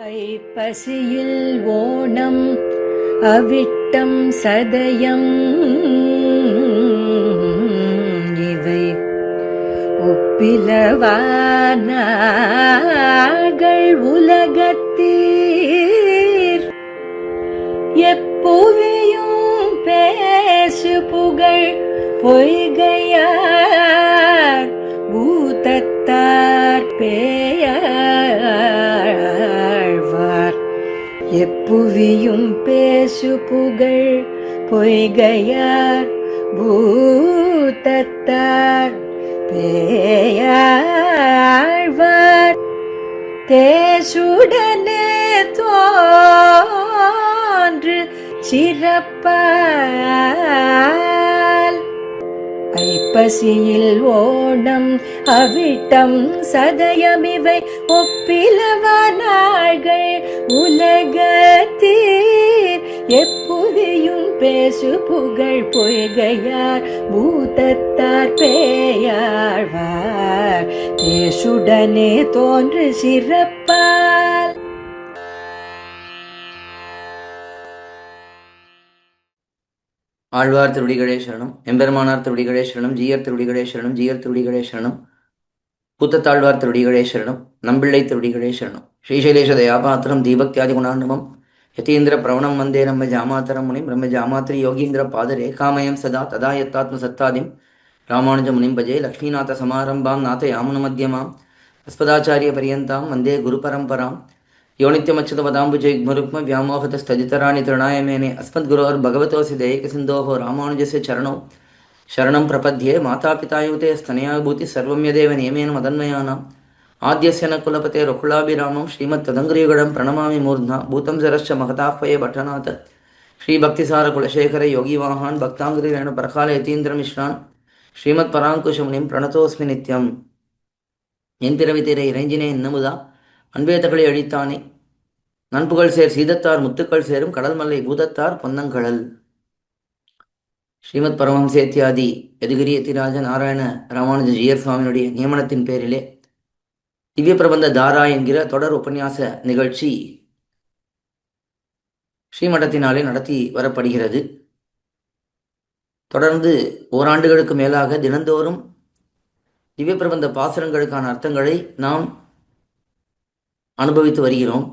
ஐப்பசியில் ஓணம் அவிட்டம் சதயம் இவை ஒப்பிலவானார்கள் உலகத்தீர் எப்புவியும் பேசு புகழ் பொய்கையார் பூதத்தார் பேயாழ்வார் எப்புவியும் பேசு புகழ் பொய்கையார் பூதத்தார் பேயாழ்வார் தேசுடனே தோன்று சிறப்பால் ஐப்பசியில் ஓணம் அவிட்டம் சதயமிவை ஒப்பிலவானார்கள் உலகத்தீர் எப்புவியும் பேசு புகழ் பொய்கையார் பூதத்தார் பேயாழ்வார் தேசுடனே தோன்று சிறப்பால். ஆழ்வார் திருவடிகளே சரணம், எம்பெருமானார் திருவடிகளே சரணம், ஜீயர் திருவடிகளே சரணம், ஜீயர் திருவடிகளே சரணம், பூத்தத்தாழ்வார் திருவடிகளே சரணம், நம்பிள்ளை திருவடிகளே சரணம். ஸ்ரீசைலேஷ தயாபாத்திரம் தீபக்தியாதி குணாண்டமம் யதீந்திர பிரவணம் வந்தே நம்ம ஜாமாத்தரம் முனிம் பிரம்ம ஜாமாத்திரி யோகீந்திர பாத ரேகாமயம் சதா ததா யத்தாத்ம சத்தாதிம் ராமானுஜ முனிம் பஜே லக்ஷ்மீநாத சமாரம்பாம் நாத யாமுன மத்தியமாம் அஸ்பதாச்சாரிய பரியந்தாம் வந்தே குரு பரம்பராம் योनित्यमच्युतपदाम्बुजयुग्मरुक्म व्यामोहतस्तदितराणि तृणायमेने अस्मद्गुरोर् भगवतोऽसि दयैकसिन्धोः रामानुजस्य चरणौ शरणं प्रपद्ये मातापितायुते स्तनयाभूति सर्वं यदेव नियमेन मदन्मयानाम् आद्यस्य न कुलपते रघुलाभिरामं श्रीमत्तदङ्ग्रियुगडं प्रणमामि मूर्ध्ना भूतं सरश्च महताह्वये भट्टनाथ श्रीभक्तिसारकुलशेखर योगिवाहान् भक्ताङ्ग्रिरेणुपरकाल यतीन्द्रमिश्रान् श्रीमत्पराङ्कुशमुनिं प्रणतोऽस्मि नित्यम् என்பிறவித்திரை இறைஞ்சினே இன்னமுதா அன்பேதகளை அழித்தானே நண்புகள் சேர் சீதத்தார் முத்துக்கள் சேரும் கடல் மல்லை பூதத்தார் பொன்னங்கடல். ஸ்ரீமத் பரமஹம்சேத்யாதி யதுகிரி யதிராஜ நாராயண ராமானுஜ ஜீயர் சுவாமியினுடைய நியமனத்தின் பேரிலே திவ்ய பிரபந்த தாரா என்கிற தொடர் உபன்யாச நிகழ்ச்சி ஸ்ரீமடத்தினாலே நடத்தி வரப்படுகிறது. தொடர்ந்து ஓராண்டுகளுக்கு மேலாக தினந்தோறும் திவ்ய பிரபந்த பாசுரங்களுக்கான அர்த்தங்களை நாம் அனுபவித்து வருகிறோம்.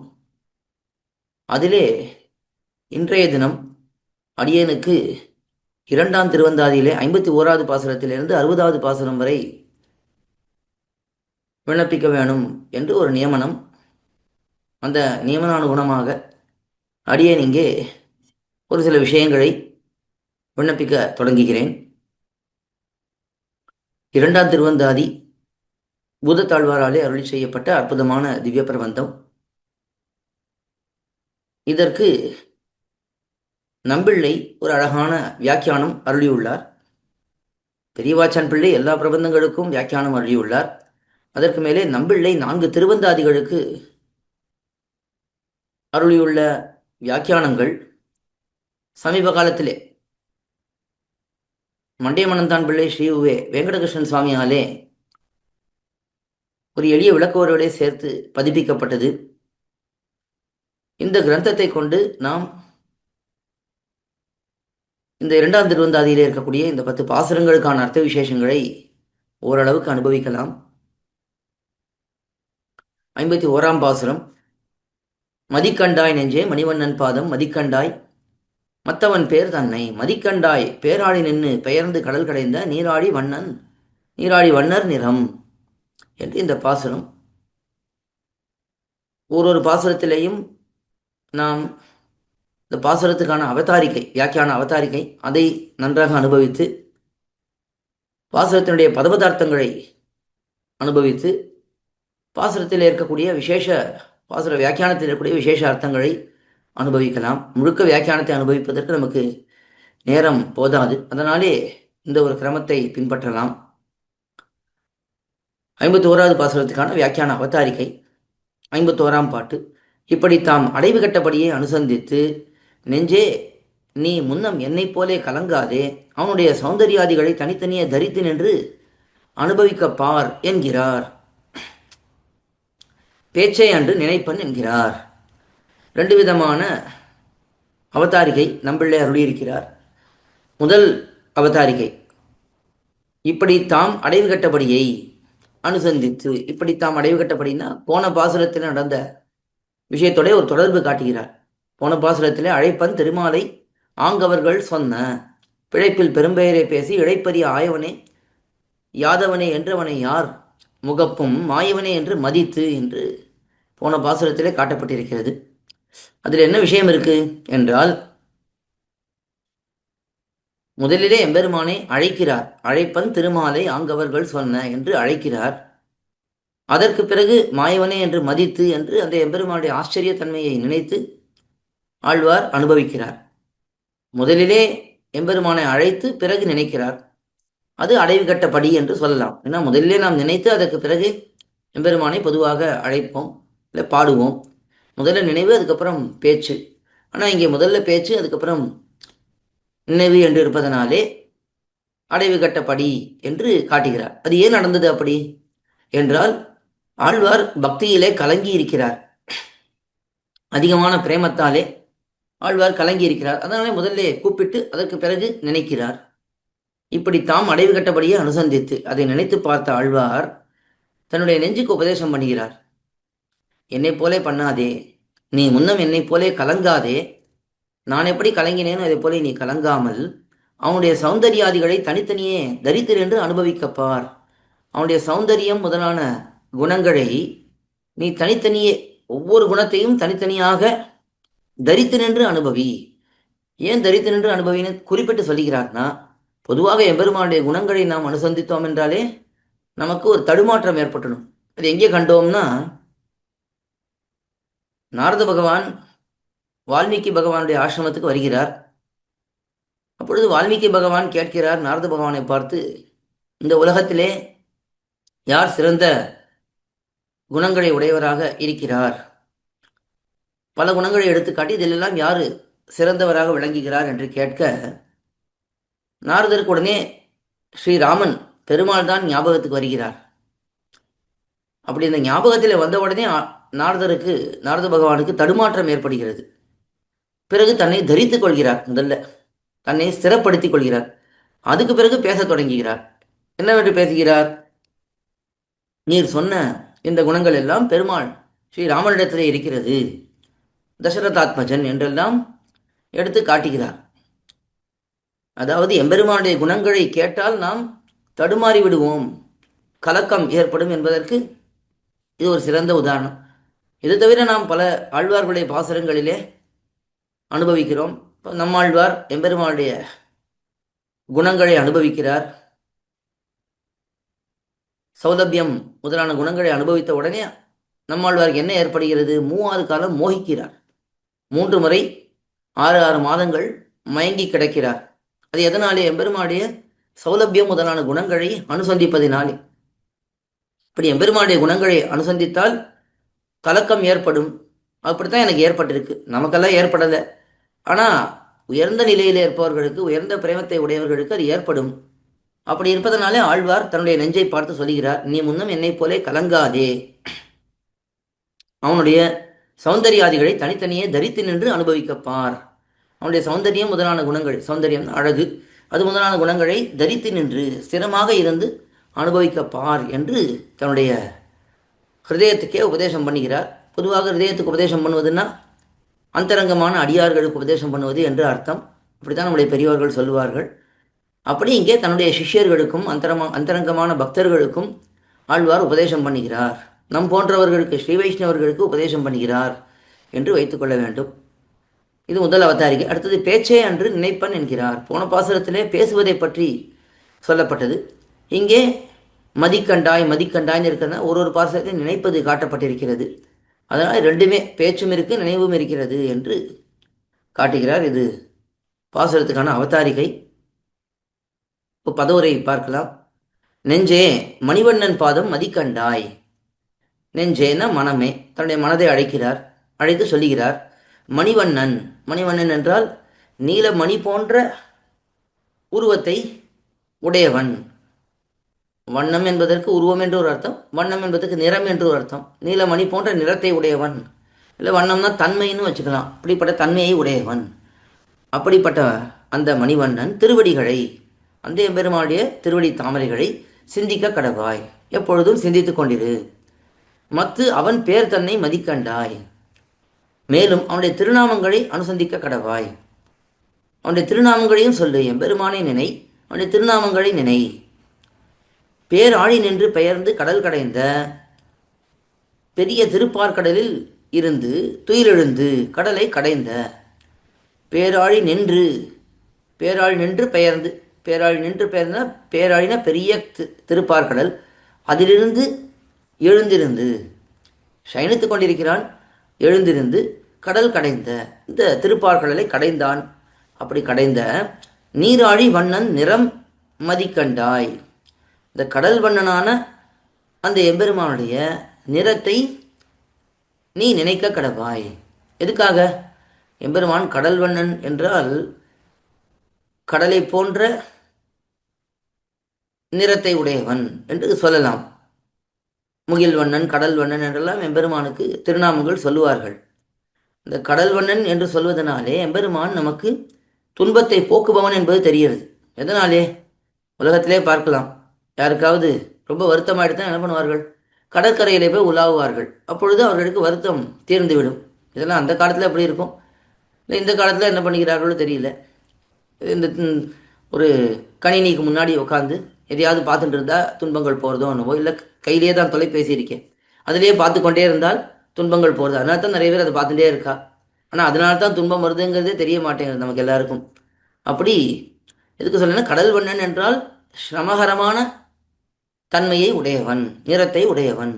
அதிலே இன்றைய தினம் அடியேனுக்கு 2ஆம் திருவந்தாதியிலே 51வது பாசுரத்திலிருந்து 60வது பாசுரம் வரை விண்ணப்பிக்க வேணும் என்று ஒரு நியமனம். அந்த நியமனானுகுணமாக அடியேன் இங்கே ஒரு சில விஷயங்களை விண்ணப்பிக்க தொடங்குகிறேன். 2ஆம் திருவந்தாதி பூதத்தாழ்வாராலே அருளி செய்யப்பட்ட அற்புதமான திவ்ய பிரபந்தம். இதற்கு நம்பிள்ளை ஒரு அழகான வியாக்கியானம் அருளியுள்ளார். பெரியவாச்சான் பிள்ளை எல்லா பிரபந்தங்களுக்கும் வியாக்கியானம் அருளியுள்ளார். அதற்கு மேலே நம்பிள்ளை 4 திருவந்தாதிகளுக்கு அருளியுள்ள வியாக்கியானங்கள் சமீப காலத்திலே மண்டையமனந்தான் பிள்ளை ஸ்ரீ உவே வெங்கடகிருஷ்ணன் சுவாமியாலே ஒரு எளிய விளக்குவரோடே சேர்த்து பதிப்பிக்கப்பட்டது. இந்த கிரந்தத்தை கொண்டு நாம் இந்த 2ஆம் திருவந்தாதியிலே இருக்கக்கூடிய இந்த 10 பாசுரங்களுக்கான அர்த்த விசேஷங்களை ஓரளவுக்கு அனுபவிக்கலாம். 51ஆம் பாசுரம். மதிக்கண்டாய் நெஞ்சே மணிவண்ணன் பாதம் மதிக்கண்டாய் மத்தவன் பேர் தன்னை மதிக்கண்டாய் பேராடி நின்று பெயர்ந்து கடல் கடைந்த நீராடி வண்ணர் நிறம் என்று இந்த பாசுரம். ஒரு பாசுரத்திலேயும் நாம் இந்த பாசுரத்துக்கான அவதாரிக்கை, வியாக்கியான அவதாரிக்கை, அதை நன்றாக அனுபவித்து பாசுரத்தினுடைய பதபதார்த்தங்களை அனுபவித்து பாசுரத்தில் இருக்கக்கூடிய விசேஷ பாசுர வியாக்கியானத்தில் இருக்கக்கூடிய விசேஷ அர்த்தங்களை அனுபவிக்கலாம். முழுக்க வியாக்கியானத்தை அனுபவிப்பதற்கு நமக்கு நேரம் போதாது. அதனாலே இந்த ஒரு கிரமத்தை பின்பற்றலாம். 51வது பாசுரத்துக்கான வியாக்கியான அவதாரிக்கை. 51ஆம் பாட்டு. இப்படி தாம் அடைவு கட்டபடியே அனுசந்தித்து நெஞ்சே நீ முன்னம் என்னைப் போலே கலங்காதே அவனுடைய சௌந்தர்யாதிகளை தனித்தனியே தரித்து நின்று அனுபவிக்க பார் என்கிறார். பேச்சை அன்று நினைப்பன் என்கிறார் ரெண்டு விதமான அவதாரிகை நம்பிள்ளை அருளியிருக்கிறார். முதல் அவதாரிகை இப்படி தாம் அடைவு கட்டபடியை அனுசந்தித்து, இப்படி தாம் அடைவு கட்டபடினா போன பாசுரத்தில் நடந்த விஷயத்தோட ஒரு தொடர்பு காட்டுகிறார். போன பாசுரத்திலே அழைப்பன் திருமாலை ஆங்கவர்கள் சொன்ன பிழைப்பில் பெரும்பெயரை பேசி இழைப்பறிய ஆயவனே யாதவனே என்றவனை யார் முகப்பும் மாயவனே என்று மதித்து என்று போன பாசுரத்திலே காட்டப்பட்டிருக்கிறது. அதில் என்ன விஷயம் இருக்கு என்றால், முதலிலே எம்பெருமானை அழைக்கிறார். அழைப்பன் திருமாலை ஆங்கவர்கள் சொன்ன என்று அழைக்கிறார். அதற்கு பிறகு மாயவனே என்று மதித்து என்று அந்த எம்பெருமானுடைய ஆச்சரியத்தன்மையை நினைத்து ஆழ்வார் அனுபவிக்கிறார். முதலிலே எம்பெருமானை அழைத்து பிறகு நினைக்கிறார். அது அடைவு கட்டபடி என்று சொல்லலாம். ஏன்னா முதலிலே நாம் நினைத்து அதற்கு பிறகு எம்பெருமானை பொதுவாக அழைப்போம், இல்லை பாடுவோம். முதல்ல நினைவு, அதுக்கப்புறம் பேச்சு. ஆனால் இங்கே முதல்ல பேச்சு, அதுக்கப்புறம் நினைவு என்று இருப்பதனாலே அடைவு கட்டபடி என்று காட்டுகிறார். அது ஏன் நடந்தது அப்படி என்றால், ஆழ்வார் பக்தியிலே கலங்கி இருக்கிறார். அதிகமான பிரேமத்தாலே ஆழ்வார் கலங்கி இருக்கிறார். அதனாலே முதல்ல கூப்பிட்டு அதற்கு பிறகு நினைக்கிறார். இப்படி தாம் அடைவு கட்டபடியே அனுசந்தித்து அதை நினைத்து பார்த்த ஆழ்வார் தன்னுடைய நெஞ்சுக்கு உபதேசம் பண்ணுகிறார். என்னை போலே பண்ணாதே, நீ முன்னம் என்னை போலே கலங்காதே, நான் எப்படி கலங்கினேனோ அதே போல நீ கலங்காமல் அவனுடைய சௌந்தர்யாதிகளை தனித்தனியே தரித்திரு என்று அனுபவிக்கப்பார். அவனுடைய சௌந்தரியம் முதலான குணங்களை நீ தனித்தனியே ஒவ்வொரு குணத்தையும் தனித்தனியாக தரித்து நின்று அனுபவி. ஏன் தரித்து நின்று அனுபவின்னு குறிப்பிட்டு சொல்லுகிறார்னா, பொதுவாக எம்பெருமானுடைய குணங்களை நாம் அனுசந்தித்தோம் என்றாலே நமக்கு ஒரு தடுமாற்றம் ஏற்பட்டணும். அது எங்கே கண்டோம்னா, நாரத பகவான் வால்மீகி பகவானுடைய ஆசிரமத்துக்கு வருகிறார். அப்பொழுது வால்மீகி பகவான் கேட்கிறார் நாரத பகவானை பார்த்து, இந்த உலகத்திலே யார் சிறந்த குணங்களை உடையவராக இருக்கிறார்? பல குணங்களை எடுத்துக்காட்டி இதிலெல்லாம் யாரு சிறந்தவராக விளங்குகிறார் என்று கேட்க, நாரதருக்கு உடனே ஸ்ரீராமன் பெருமாள் தான் ஞாபகத்துக்கு வருகிறார். அப்படி இந்த ஞாபகத்தில் வந்த உடனே நாரத பகவானுக்கு தடுமாற்றம் ஏற்படுகிறது. பிறகு தன்னை தரித்துக் கொள்கிறார். முதல்ல தன்னை ஸ்திரப்படுத்திக் கொள்கிறார். அதுக்கு பிறகு பேசத் தொடங்குகிறார். என்னவென்று பேசுகிறார்? நீர் சொன்ன இந்த குணங்கள் எல்லாம் பெருமாள் ஸ்ரீராமனிடத்திலே இருக்கிறது, தசரதாத்மஜன் என்றெல்லாம் எடுத்து காட்டுகிறார். அதாவது எம்பெருமானுடைய குணங்களை கேட்டால் நாம் தடுமாறி விடுவோம், கலக்கம் ஏற்படும் என்பதற்கு இது ஒரு சிறந்த உதாரணம். இது தவிர நாம் பல ஆழ்வார்களுடைய பாசுரங்களிலே அனுபவிக்கிறோம். நம்மாழ்வார் எம்பெருமானுடைய குணங்களை அனுபவிக்கிறார். சௌலபியம் முதலான குணங்களை அனுபவித்த உடனே நம்மாழ்வாருக்கு என்ன ஏற்படுகிறது? 3 காலம் மோகிக்கிறார். 3 முறை 6 மாதங்கள் மயங்கி கிடக்கிறார். அது எதனாலே? எம்பெருமானுடைய சௌலபியம் முதலான குணங்களை அனுசந்திப்பதினாலே. இப்படி எம்பெருமானுடைய குணங்களை அனுசந்தித்தால் கலக்கம் ஏற்படும். அப்படித்தான் எனக்கு ஏற்பட்டிருக்கு. நமக்கெல்லாம் ஏற்படலை. ஆனால் உயர்ந்த நிலையில் இருப்பவர்களுக்கு, உயர்ந்த பிரேமத்தை உடையவர்களுக்கு அது ஏற்படும். அப்படி இருப்பதனாலே ஆழ்வார் தன்னுடைய நெஞ்சை பார்த்து சொல்கிறார், நீ முன்னம் என்னை போலே கலங்காதே, அவனுடைய சௌந்தர்யாதிகளை தனித்தனியே தரித்து நின்று அனுபவிக்கப்பார். அவனுடைய சௌந்தரியம் முதலான குணங்கள், சௌந்தரியம் அழகு, அது முதலான குணங்களை தரித்து நின்று ஸ்திரமாக இருந்து அனுபவிக்கப்பார் என்று தன்னுடைய ஹிருதயத்துக்கே உபதேசம் பண்ணுகிறார். பொதுவாக ஹிருதயத்துக்கு உபதேசம் பண்ணுவதுன்னா அந்தரங்கமான அடியார்களுக்கு உபதேசம் பண்ணுவது என்று அர்த்தம். அப்படித்தான் நம்முடைய பெரியவர்கள் சொல்லுவார்கள். அப்படி இங்கே தன்னுடைய சிஷ்யர்களுக்கும் அந்தரங்கமான பக்தர்களுக்கும் ஆழ்வார் உபதேசம் பண்ணுகிறார். நம் போன்றவர்களுக்கு, ஸ்ரீ வைஷ்ணவர்களுக்கு உபதேசம் பண்ணுகிறார் என்று வைத்துக்கொள்ள வேண்டும். இது முதல் அவதாரிகை. அடுத்தது பேச்சே அன்று நினைப்பன் என்கிறார். போன பாசுரத்திலே பேசுவதை பற்றி சொல்லப்பட்டது. இங்கே மதிக்கண்டாய் மதிக்கண்டாய்னு இருக்கிறதா ஒரு பாசுரத்தை நினைப்பது காட்டப்பட்டிருக்கிறது. அதனால் ரெண்டுமே, பேச்சும் இருக்கு நினைவும் இருக்கிறது என்று காட்டுகிறார். இது பாசுரத்துக்கான அவதாரிகை. இப்போ பதவுரை பார்க்கலாம். நெஞ்சே மணிவண்ணன் பாதம் மதிக்கண்டாய். நெஞ்சேன மனமே, தன்னுடைய மனதை அழைக்கிறார். அழைத்து சொல்லுகிறார், மணிவண்ணன். மணிவண்ணன் என்றால் நீலமணி போன்ற உருவத்தை உடையவன். வண்ணம் என்பதற்கு உருவம் என்று ஒரு அர்த்தம், வண்ணம் என்பதற்கு நிறம் என்று ஒரு அர்த்தம். நீலமணி போன்ற நிறத்தை உடையவன் இல்லை வண்ணம்னா தன்மைன்னு வச்சுக்கலாம். அப்படிப்பட்ட தன்மையை உடையவன். அப்படிப்பட்ட அந்த மணிவண்ணன் திருவடிகளை, அந்த எம்பெருமானுடைய திருவடி தாமரைகளை சிந்திக்க கடவாய், எப்பொழுதும் சிந்தித்து கொண்டிரு. மத்து அவன் பேர் தன்னை மதிக்கண்டாய், மேலும் அவனுடைய திருநாமங்களை அனுசந்திக்க கடவாய். அவனுடைய திருநாமங்களையும் சொல்லு. எம்பெருமானை நினை, அவனுடைய திருநாமங்களை நினை. பேராழி நின்று பெயர்ந்து கடல் கடைந்த பெரிய திருப்பார்கடலில் இருந்து துயிலெழுந்து கடலை கடைந்த. பேராழி நின்று, பேராழி நின்று பெயர்ந்து, பேராழி நின்று பெயர்ந்த, பேராழின பெரிய திருப்பார்கடல், அதிலிருந்து எழுந்திருந்து, சயனித்து கொண்டிருக்கிறான், எழுந்திருந்து கடல் கடைந்த, இந்த திருப்பார்கடலை கடைந்தான். அப்படி கடைந்த நீராழி வண்ணன் நிறம் மதிக்கண்டாய், இந்த கடல் வண்ணனான அந்த எம்பெருமானுடைய நிறத்தை நீ நினைக்க கடவாய். எதுக்காக? எம்பெருமான் கடல் வண்ணன் என்றால் கடலை போன்ற நிறத்தை உடையவன் என்று சொல்லலாம். முகில் வண்ணன், கடல் வண்ணன் என்றெல்லாம் எம்பெருமானுக்கு திருநாமங்கள் சொல்லுவார்கள். இந்த கடல் வண்ணன் என்று சொல்வதனாலே எம்பெருமான் நமக்கு துன்பத்தை போக்குபவன் என்பது தெரிகிறது. எதனாலே? உலகத்திலே பார்க்கலாம், யாருக்காவது ரொம்ப வருத்தமாயிட்டு என்ன பண்ணுவார்கள்? கடற்கரையிலே போய் உலாவுவார்கள். அப்பொழுது அவர்களுக்கு வருத்தம் தீர்ந்துவிடும். இதெல்லாம் அந்த காலத்தில் எப்படி இருக்கும், இல்லை இந்த காலத்தில் என்ன பண்ணுகிறார்களோ தெரியல. இந்த ஒரு கணினிக்கு முன்னாடி உட்காந்து எதையாவது பார்த்துட்டு இருந்தால் துன்பங்கள் போகிறதோ என்னவோ, இல்லை கையிலே தான் தொலைபேசி இருக்கேன், அதிலேயே பார்த்து கொண்டே இருந்தால் துன்பங்கள் போகிறது. அதனால தான் நிறைய பேர் அதை பார்த்துட்டே இருக்கா. ஆனால் அதனால தான் துன்பம் வருதுங்கிறதே தெரிய மாட்டேங்குது நமக்கு எல்லாருக்கும். அப்படி எதுக்கு சொல்லணும்னா, கடல் வண்ணன் என்றால் சிரமகரமான தன்மையை உடையவன், நிறத்தை உடையவன்.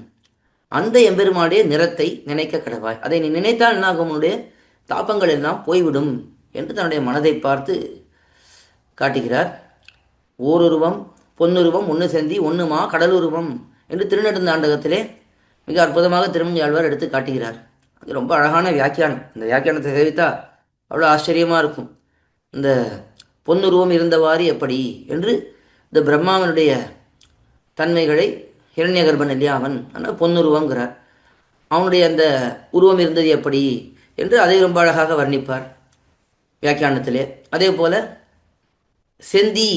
அந்த எம்பெருமானுடைய நிறத்தை நினைக்க கடவாய். அதை நீ நினைத்தால் என்னாகும்? உன்னுடைய தாபங்கள் எல்லாம் போய்விடும் என்று தன்னுடைய மனதை பார்த்து காட்டுகிறார். ஓருருவம் பொன்னுருவம் ஒன்று செந்தி ஒன்றுமா கடலுருவம் என்று திருநெடுந்தாண்டகத்திலே மிக அற்புதமாக திருமங்கையாழ்வார் எடுத்து காட்டுகிறார். அது ரொம்ப அழகான வியாக்கியானம். இந்த வியாக்கியானத்தை சேவித்தா அவ்வளோ ஆச்சரியமாக இருக்கும். இந்த பொன்னுருவம் இருந்தவாறு எப்படி என்று இந்த பிரம்மாவனுடைய தன்மைகளை ஹிரண்யகர்பன் இல்லையா அவன், ஆனால் பொன்னுருவங்கிறார். அவனுடைய அந்த உருவம் இருந்தது எப்படி என்று அதை ரொம்ப அழகாக வர்ணிப்பார் வியாக்கியானத்திலே. அதே போல செந்தி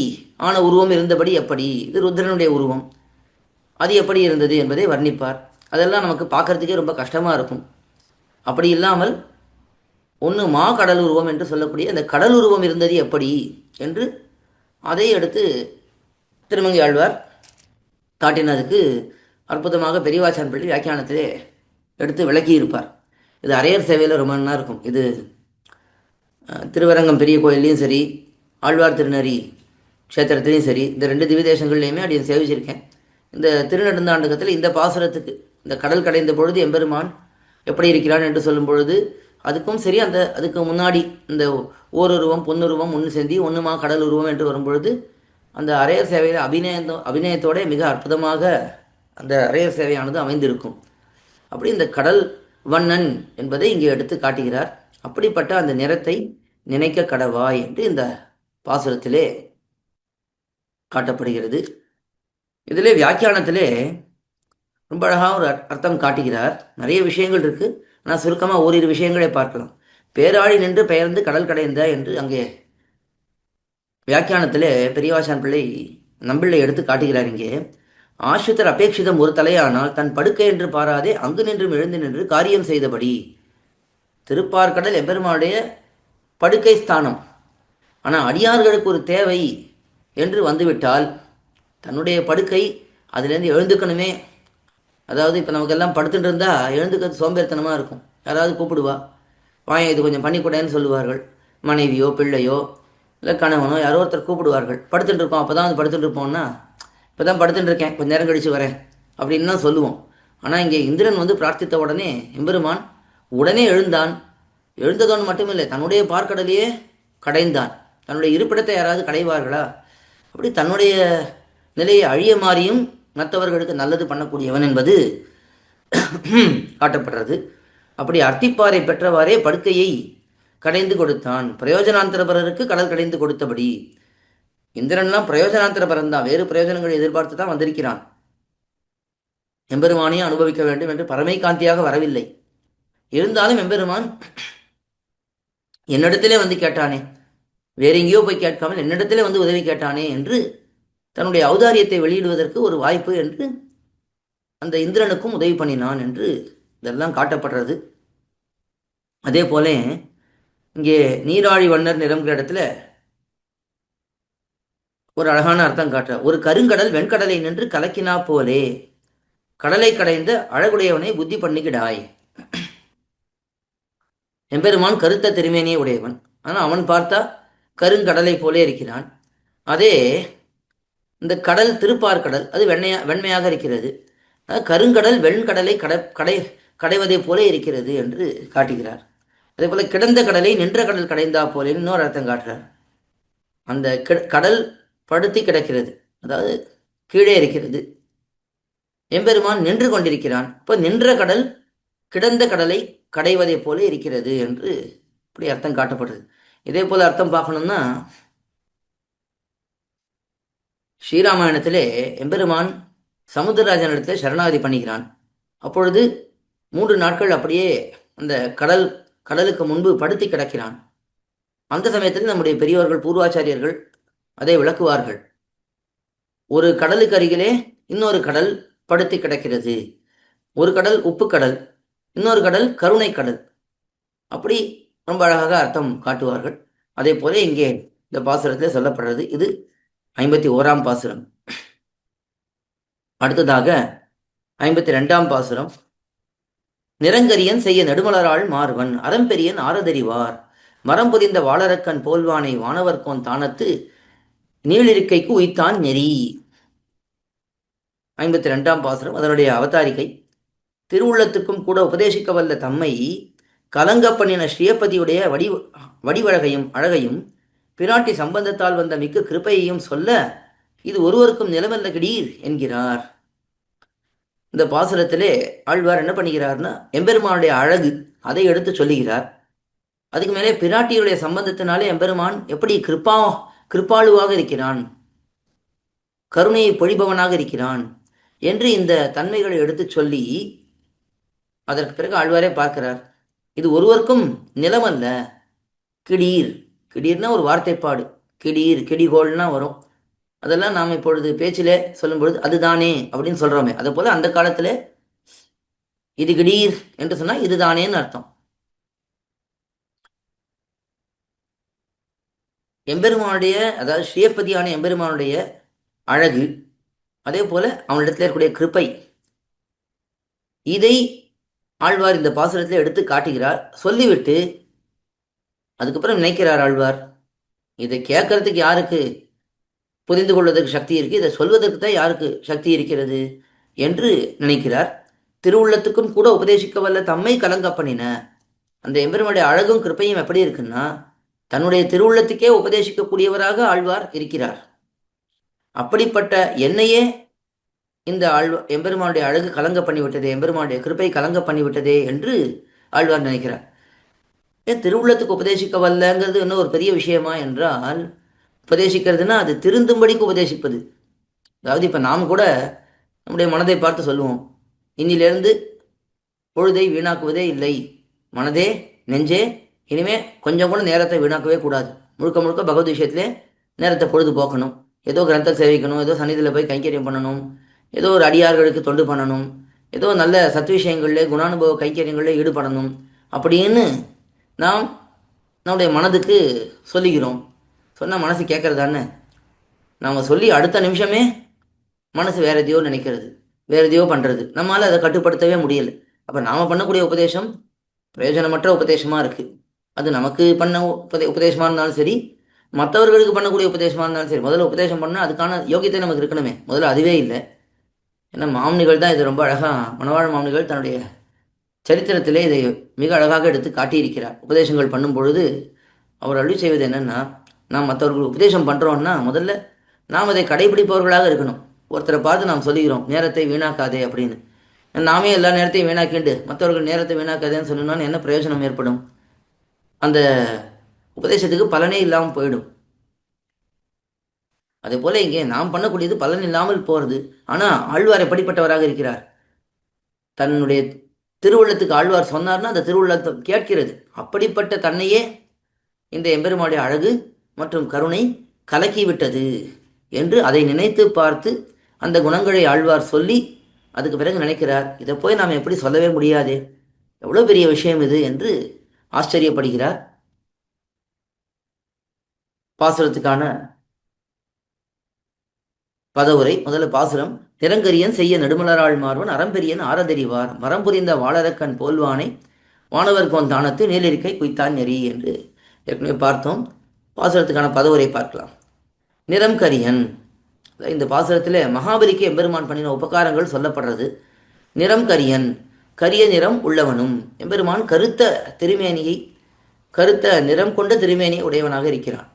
ஆன உருவம் இருந்தபடி எப்படி, இது ருத்ரனுடைய உருவம், அது எப்படி இருந்தது என்பதை வர்ணிப்பார். அதெல்லாம் நமக்கு பார்க்கறதுக்கே ரொம்ப கஷ்டமாக இருக்கும். அப்படி இல்லாமல் ஒன்று மா கடல் உருவம் என்று சொல்லக்கூடிய அந்த கடல் உருவம் இருந்தது எப்படி என்று அதை எடுத்து திருமங்கை ஆழ்வார் காட்டினதுக்கு அற்புதமாக பெரியவாச்சான் பிள்ளை வியாக்கியானத்திலே எடுத்து விளக்கியிருப்பார். இது அரையர் சேவையில் ரொம்ப நல்லா இருக்கும். இது திருவரங்கம் பெரிய கோயில்லையும் சரி, ஆழ்வார் திருநறி க்ஷேத்திரத்துலேயும் சரி, இந்த ரெண்டு திவ்ய தேசங்கள்லையுமே அப்படி சேவிச்சிருக்கேன். இந்த திருநெடுந்தாண்டகத்தில் இந்த பாசுரத்துக்கு, இந்த கடல் கடைந்த பொழுது எம்பெருமான் எப்படி இருக்கிறான் என்று சொல்லும் பொழுது அதுக்கும் சரி, அதுக்கு முன்னாடி இந்த ஓருருவம் பொன்னுருவம் ஒன்று செந்தி ஒன்றுமா கடல் உருவம் என்று வரும்பொழுது அந்த அரையர் சேவையில் அபிநயத்தோட மிக அற்புதமாக அந்த அரையர் சேவையானது அமைந்திருக்கும். அப்படி இந்த கடல் வண்ணன் என்பதை இங்கே எடுத்து காட்டுகிறார். அப்படிப்பட்ட அந்த நிறத்தை நினைக்க கடவாய் என்று இந்த பாசுரத்திலே காட்டப்படுகிறது. இதிலே வியாக்கியானத்திலே ரொம்ப அழகாக ஒரு அர்த்தம் காட்டுகிறார். நிறைய விஷயங்கள் இருக்குது, ஆனால் சுருக்கமாக ஓரிரு விஷயங்களை பார்க்கலாம். பேராழி நின்று பெயர்ந்து கடல் கடைந்த என்று அங்கே வியாக்கியானத்திலே பெரியவாசான் பிள்ளை நம்பிள்ளை எடுத்து காட்டுகிறார். இங்கே ஆசிரித்தர் அபேட்சிதம் ஒரு தலையானால் தன் படுக்கை என்று பாராதே அங்கு நின்றும் எழுந்து நின்று காரியம் செய்தபடி. திருப்பார்கடல் எம்பெருமானுடைய படுக்கை ஸ்தானம். ஆனால் அடியார்களுக்கு ஒரு தேவை என்று வந்துவிட்டால் தன்னுடைய படுக்கை அதுலேருந்து எழுந்துக்கணுமே. அதாவது இப்போ நமக்கெல்லாம் படுத்துட்டு இருந்தால் எழுந்துக்கிறது சோம்பேறித்தனமாக இருக்கும். யாராவது கூப்பிடுவா, வாங்க இது கொஞ்சம் பண்ணிக்கூடேன்னு சொல்லுவார்கள். மனைவியோ பிள்ளையோ இல்லை கணவனோ யாரோ ஒருத்தர் கூப்பிடுவார்கள். படுத்துட்டு இருக்கோம், அப்போ தான் வந்து படுத்துட்டு இருப்போம்னா, இப்போ தான் படுத்துட்டு இருக்கேன், கொஞ்சம் நேரம் கழித்து வரேன் அப்படின்னு தான் சொல்லுவோம். ஆனால் இங்கே இந்திரன் வந்து பிரார்த்தித்த உடனே எம்பெருமான் உடனே எழுந்தான். எழுந்ததோன்னு மட்டும் இல்லை, தன்னுடைய பார்க்கடலையே கடைந்தான். தன்னுடைய இருப்பிடத்தை யாராவது கடைவார்களா? அப்படி தன்னுடைய நிலையை அழிய மாறியும் மற்றவர்களுக்கு நல்லது பண்ணக்கூடியவன் என்பது காட்டப்படுறது. அப்படி அர்த்திப்பாறை பெற்றவாறே படுக்கையை கடைந்து கொடுத்தான். பிரயோஜனாந்தரபரருக்கு கடல் கடைந்து கொடுத்தபடி. இந்திரன்லாம் பிரயோஜனாந்தரபரன் தான், வேறு பிரயோஜனங்களை எதிர்பார்த்து தான் வந்திருக்கிறான். எம்பெருமானையும் அனுபவிக்க வேண்டும் என்று பரமை காந்தியாக வரவில்லை. இருந்தாலும் எம்பெருமான் என்னிடத்திலே வந்து கேட்டானே, வேற எங்கேயோ போய் கேட்காமல் என்னிடத்திலே வந்து உதவி கேட்டானே என்று தன்னுடைய ஔதாரியத்தை வெளியிடுவதற்கு ஒரு வாய்ப்பு என்று அந்த இந்திரனுக்கும் உதவி பண்ணினான் என்று இதெல்லாம் காட்டப்படுறது. அதே போல இங்கே நீராழி வண்ணர் நிரம்புகிற இடத்துல ஒரு அழகான அர்த்தம் காட்டுற, ஒரு கருங்கடல் வெண்கடலை நின்று கலக்கினா போலே கடலை கடைந்த அழகுடையவனை புத்தி பண்ணிக்கிடாய். எம்பெருமான் கருத்த திருமேனியே உடையவன், ஆனால் அவன் பார்த்தா கருங்கடலை போலே இருக்கிறான். அதே இந்த கடல் திருப்பார்கடல் அது வெண்மையாக இருக்கிறது. கருங்கடல் வெண்கடலை கடைவதை போல இருக்கிறது என்று காட்டுகிறார். அதே போல கிடந்த கடலை நின்ற கடல் கடைந்தா போல இன்னொரு அர்த்தம் காட்டுறார். அந்த கடல் படுத்தி கிடக்கிறது, அதாவது கீழே இருக்கிறது, எம்பெருமான் நின்று கொண்டிருக்கிறான். இப்போ நின்ற கடல் கிடந்த கடலை கடைவதை போல இருக்கிறது என்று இப்படி அர்த்தம் காட்டப்படுறது. இதே போல அர்த்தம் பார்க்கணும்னா ஸ்ரீராமாயணத்திலே எம்பெருமான் சமுத்திரராஜனிடத்தில் சரணாகதி பண்ணுகிறான். அப்பொழுது 3 நாட்கள் அப்படியே அந்த கடலுக்கு முன்பு படுத்தி கிடக்கிறான். அந்த சமயத்தில் நம்முடைய பெரியவர்கள் பூர்வாச்சாரியர்கள் அதை விளக்குவார்கள். ஒரு கடலுக்கு அருகிலே இன்னொரு கடல் படுத்தி கிடக்கிறது, ஒரு கடல் உப்பு கடல், இன்னொரு கடல் கருணை கடல், அப்படி ரொம்ப அழகாக அர்த்தம் காட்டுவார்கள். அதே போல இங்கே இந்த பாசுரத்தில் சொல்லப்படுறது. இது 51ஆம் பாசுரம். அடுத்ததாக 52ஆம் பாசுரம். நிறங்கரியன் செய்ய நெடுமலராள் மார்வன் அறம்பெரியன் ஆரதறிவார் மரம் புரிந்த வாளரக்கன் போல்வானை வானவர்கோன் தானத்து நீளிருக்கைக்கு உய்தான் நெறி. 52ஆம் பாசுரம் அதனுடைய அவதாரிகை. திருவுள்ளத்துக்கும் கூட உபதேசிக்க வல்ல தம்மை கலங்க பண்ணின ஸ்ரீயப்பதியுடைய வடிவழகையும் அழகையும் பிராட்டி சம்பந்தத்தால் வந்த மிக்க கிருப்பையையும் சொல்ல இது ஒருவருக்கும் நிலமல்ல கிடீர் என்கிறார். இந்த பாசுரத்திலே ஆழ்வார் என்ன பண்ணுகிறார்னா எம்பெருமானுடைய அழகு அதை எடுத்து சொல்லுகிறார். அதுக்கு மேலே பிராட்டியுடைய சம்பந்தத்தினாலே எம்பெருமான் எப்படி கிருப்பாளுவாக இருக்கிறான், கருணையை பொழிபவனாக இருக்கிறான் என்று இந்த தன்மைகளை எடுத்து சொல்லி அதற்கு பிறகு ஆழ்வாரே பார்க்கிறார், இது ஒருவருக்கும் நிலமல்ல, கிடீர். கிடீர்னா ஒரு வார்த்தைப்பாடு, கிடீர் கிடிகோள்னா வரும். அதெல்லாம் நாம் இப்பொழுது பேச்சிலே சொல்லும் பொழுது அதுதானே அப்படின்னு சொல்றோமே, அதை போல அந்த காலத்துல இது கிடீர் என்று சொன்னா இதுதானேன்னு அர்த்தம். எம்பெருமானுடைய, அதாவது ஸ்ரீயப்பதியான எம்பெருமானுடைய அழகு, அதே போல அவனிடத்தில் இருக்கக்கூடிய கிருப்பை, இதை ஆழ்வார் இந்த பாசுரத்தில் எடுத்து காட்டுகிறார். சொல்லிவிட்டு அதுக்கப்புறம் நினைக்கிறார் ஆழ்வார், இதை கேட்கறதுக்கு யாருக்கு புரிந்து கொள்வதற்கு சக்தி இருக்கு, இதை சொல்வதற்கு தான் யாருக்கு சக்தி இருக்கிறது என்று நினைக்கிறார். திருவுள்ளத்துக்கும் கூட உபதேசிக்க வல்ல தம்மை கலங்க பண்ணின. அந்த எம்பெருமானுடைய அழகும் கிருப்பையும் எப்படி இருக்குன்னா தன்னுடைய திருவுள்ளத்துக்கே உபதேசிக்கக்கூடியவராக ஆழ்வார் இருக்கிறார். அப்படிப்பட்ட என்னையே இந்த எம்பெருமானுடைய அழகு கலங்க பண்ணிவிட்டதே, எம்பெருமானுடைய கிருப்பை கலங்க பண்ணிவிட்டதே என்று ஆழ்வார் நினைக்கிறார். திருவுள்ளத்துக்கு உபதேசிக்க வல்லங்கிறது இன்னும் ஒரு பெரிய விஷயமா என்றால், உபதேசிக்கிறதுனா அது திருந்தும்படிக்கு உபதேசிப்பது. அதாவது இப்போ நாம் கூட நம்முடைய மனதை பார்த்து சொல்லுவோம், இன்னிலிருந்து பொழுதை வீணாக்குவதே இல்லை, மனதே நெஞ்சே இனிமே கொஞ்சம் கூட நேரத்தை வீணாக்கவே கூடாது, முழுக்க முழுக்க பகவத் விஷயத்திலே நேரத்தை பொழுது போக்கணும், ஏதோ கிரந்தம் சேவிக்கணும், ஏதோ சன்னிதியில் போய் கைங்கரியம் பண்ணணும், ஏதோ ஒரு அடியார்களுக்கு தொண்டு பண்ணணும், ஏதோ நல்ல சத்விஷயங்களில் குணானுபவ கைங்கரியங்களில் ஈடுபடணும் அப்படின்னு நாம் நம்முடைய மனதுக்கு சொல்லிக்கிறோம். சொன்னால் மனசு கேட்கறதானே, நாம் சொல்லி அடுத்த நிமிஷமே மனசு வேற எதையோ நினைக்கிறது, வேற எதையோ பண்ணுறது, நம்மளால் அதை கட்டுப்படுத்தவே முடியலை. அப்போ நாம் பண்ணக்கூடிய உபதேசம் பிரயோஜனமற்ற உபதேசமாக இருக்குது. அது நமக்கு பண்ண உபதேசமாக இருந்தாலும் சரி, மற்றவர்களுக்கு பண்ணக்கூடிய உபதேசமாக இருந்தாலும் சரி, முதல்ல உபதேசம் பண்ணால் அதுக்கான யோகியத்தை நமக்கு இருக்கணுமே, முதல்ல அதுவே இல்லை. ஏன்னா மாமனிகள் தான் இது ரொம்ப அழகாக, மணவாழ் மாமனிகள் தன்னுடைய சரித்திரத்திலே இதை மிக அழகாக எடுத்து காட்டியிருக்கிறார். உபதேசங்கள் பண்ணும் பொழுது அவர் அருளி செய்வது என்னென்னா, நாம் மற்றவர்களுக்கு உபதேசம் பண்ணுறோன்னா முதல்ல நாம் அதை கடைபிடிப்பவர்களாக இருக்கணும். ஒருத்தரை பார்த்து நாம் சொல்லுகிறோம் நேரத்தை வீணாக்காதே அப்படின்னு, நாமே எல்லா நேரத்தையும் வீணாக்கிண்டு மற்றவர்கள் நேரத்தை வீணாக்காதேன்னு சொன்னோம்னா என்ன பிரயோஜனம் ஏற்படும்? அந்த உபதேசத்துக்கு பலனே இல்லாமல் போயிடும். அதே போல இங்கே நாம் பண்ணக்கூடியது பலன் இல்லாமல் போகிறது. ஆனால் ஆழ்வார் எப்படிப்பட்டவராக இருக்கிறார்? தன்னுடைய திருவுள்ளத்துக்கு ஆழ்வார் சொன்னார்னா அந்த திருவுள்ளத்தை கேட்கிறது. அப்படிப்பட்ட தன்னையே இந்த எம்பெருமானுடைய அழகு மற்றும் கருணை கலக்கிவிட்டது என்று அதை நினைத்து பார்த்து அந்த குணங்களை ஆழ்வார் சொல்லி அதுக்கு பிறகு நினைக்கிறார், இதை போய் நாம் எப்படி சொல்லவே முடியாதே, எவ்வளோ பெரிய விஷயம் இது என்று ஆச்சரியப்படுகிறார். பாசுரத்துக்கான பதவுரை. முதல்ல பாசுரம். நிறங்கரியன் செய்ய நெடுமலராள் மார்வன் அறம்பெரியன் ஆரதெறிவார் மரம்புரிந்த வாளரக்கன் போல்வானை வானவர்கோன் தானத்து நீலிருக்கை குய்த்தான் நெறி என்று ஏற்கனவே பார்த்தோம். பாசுரத்துக்கான பதவுரை பார்க்கலாம். நிறம் கரியன். இந்த பாசுரத்தில் மகாபலிக்கு எம்பெருமான் பண்ணின உபகாரங்கள் சொல்லப்படுறது. நிறம் கரியன், கரிய நிறம் உள்ளவனும். எம்பெருமான் கருத்த நிறம் கொண்ட திருமேனியை உடையவனாக இருக்கிறான்.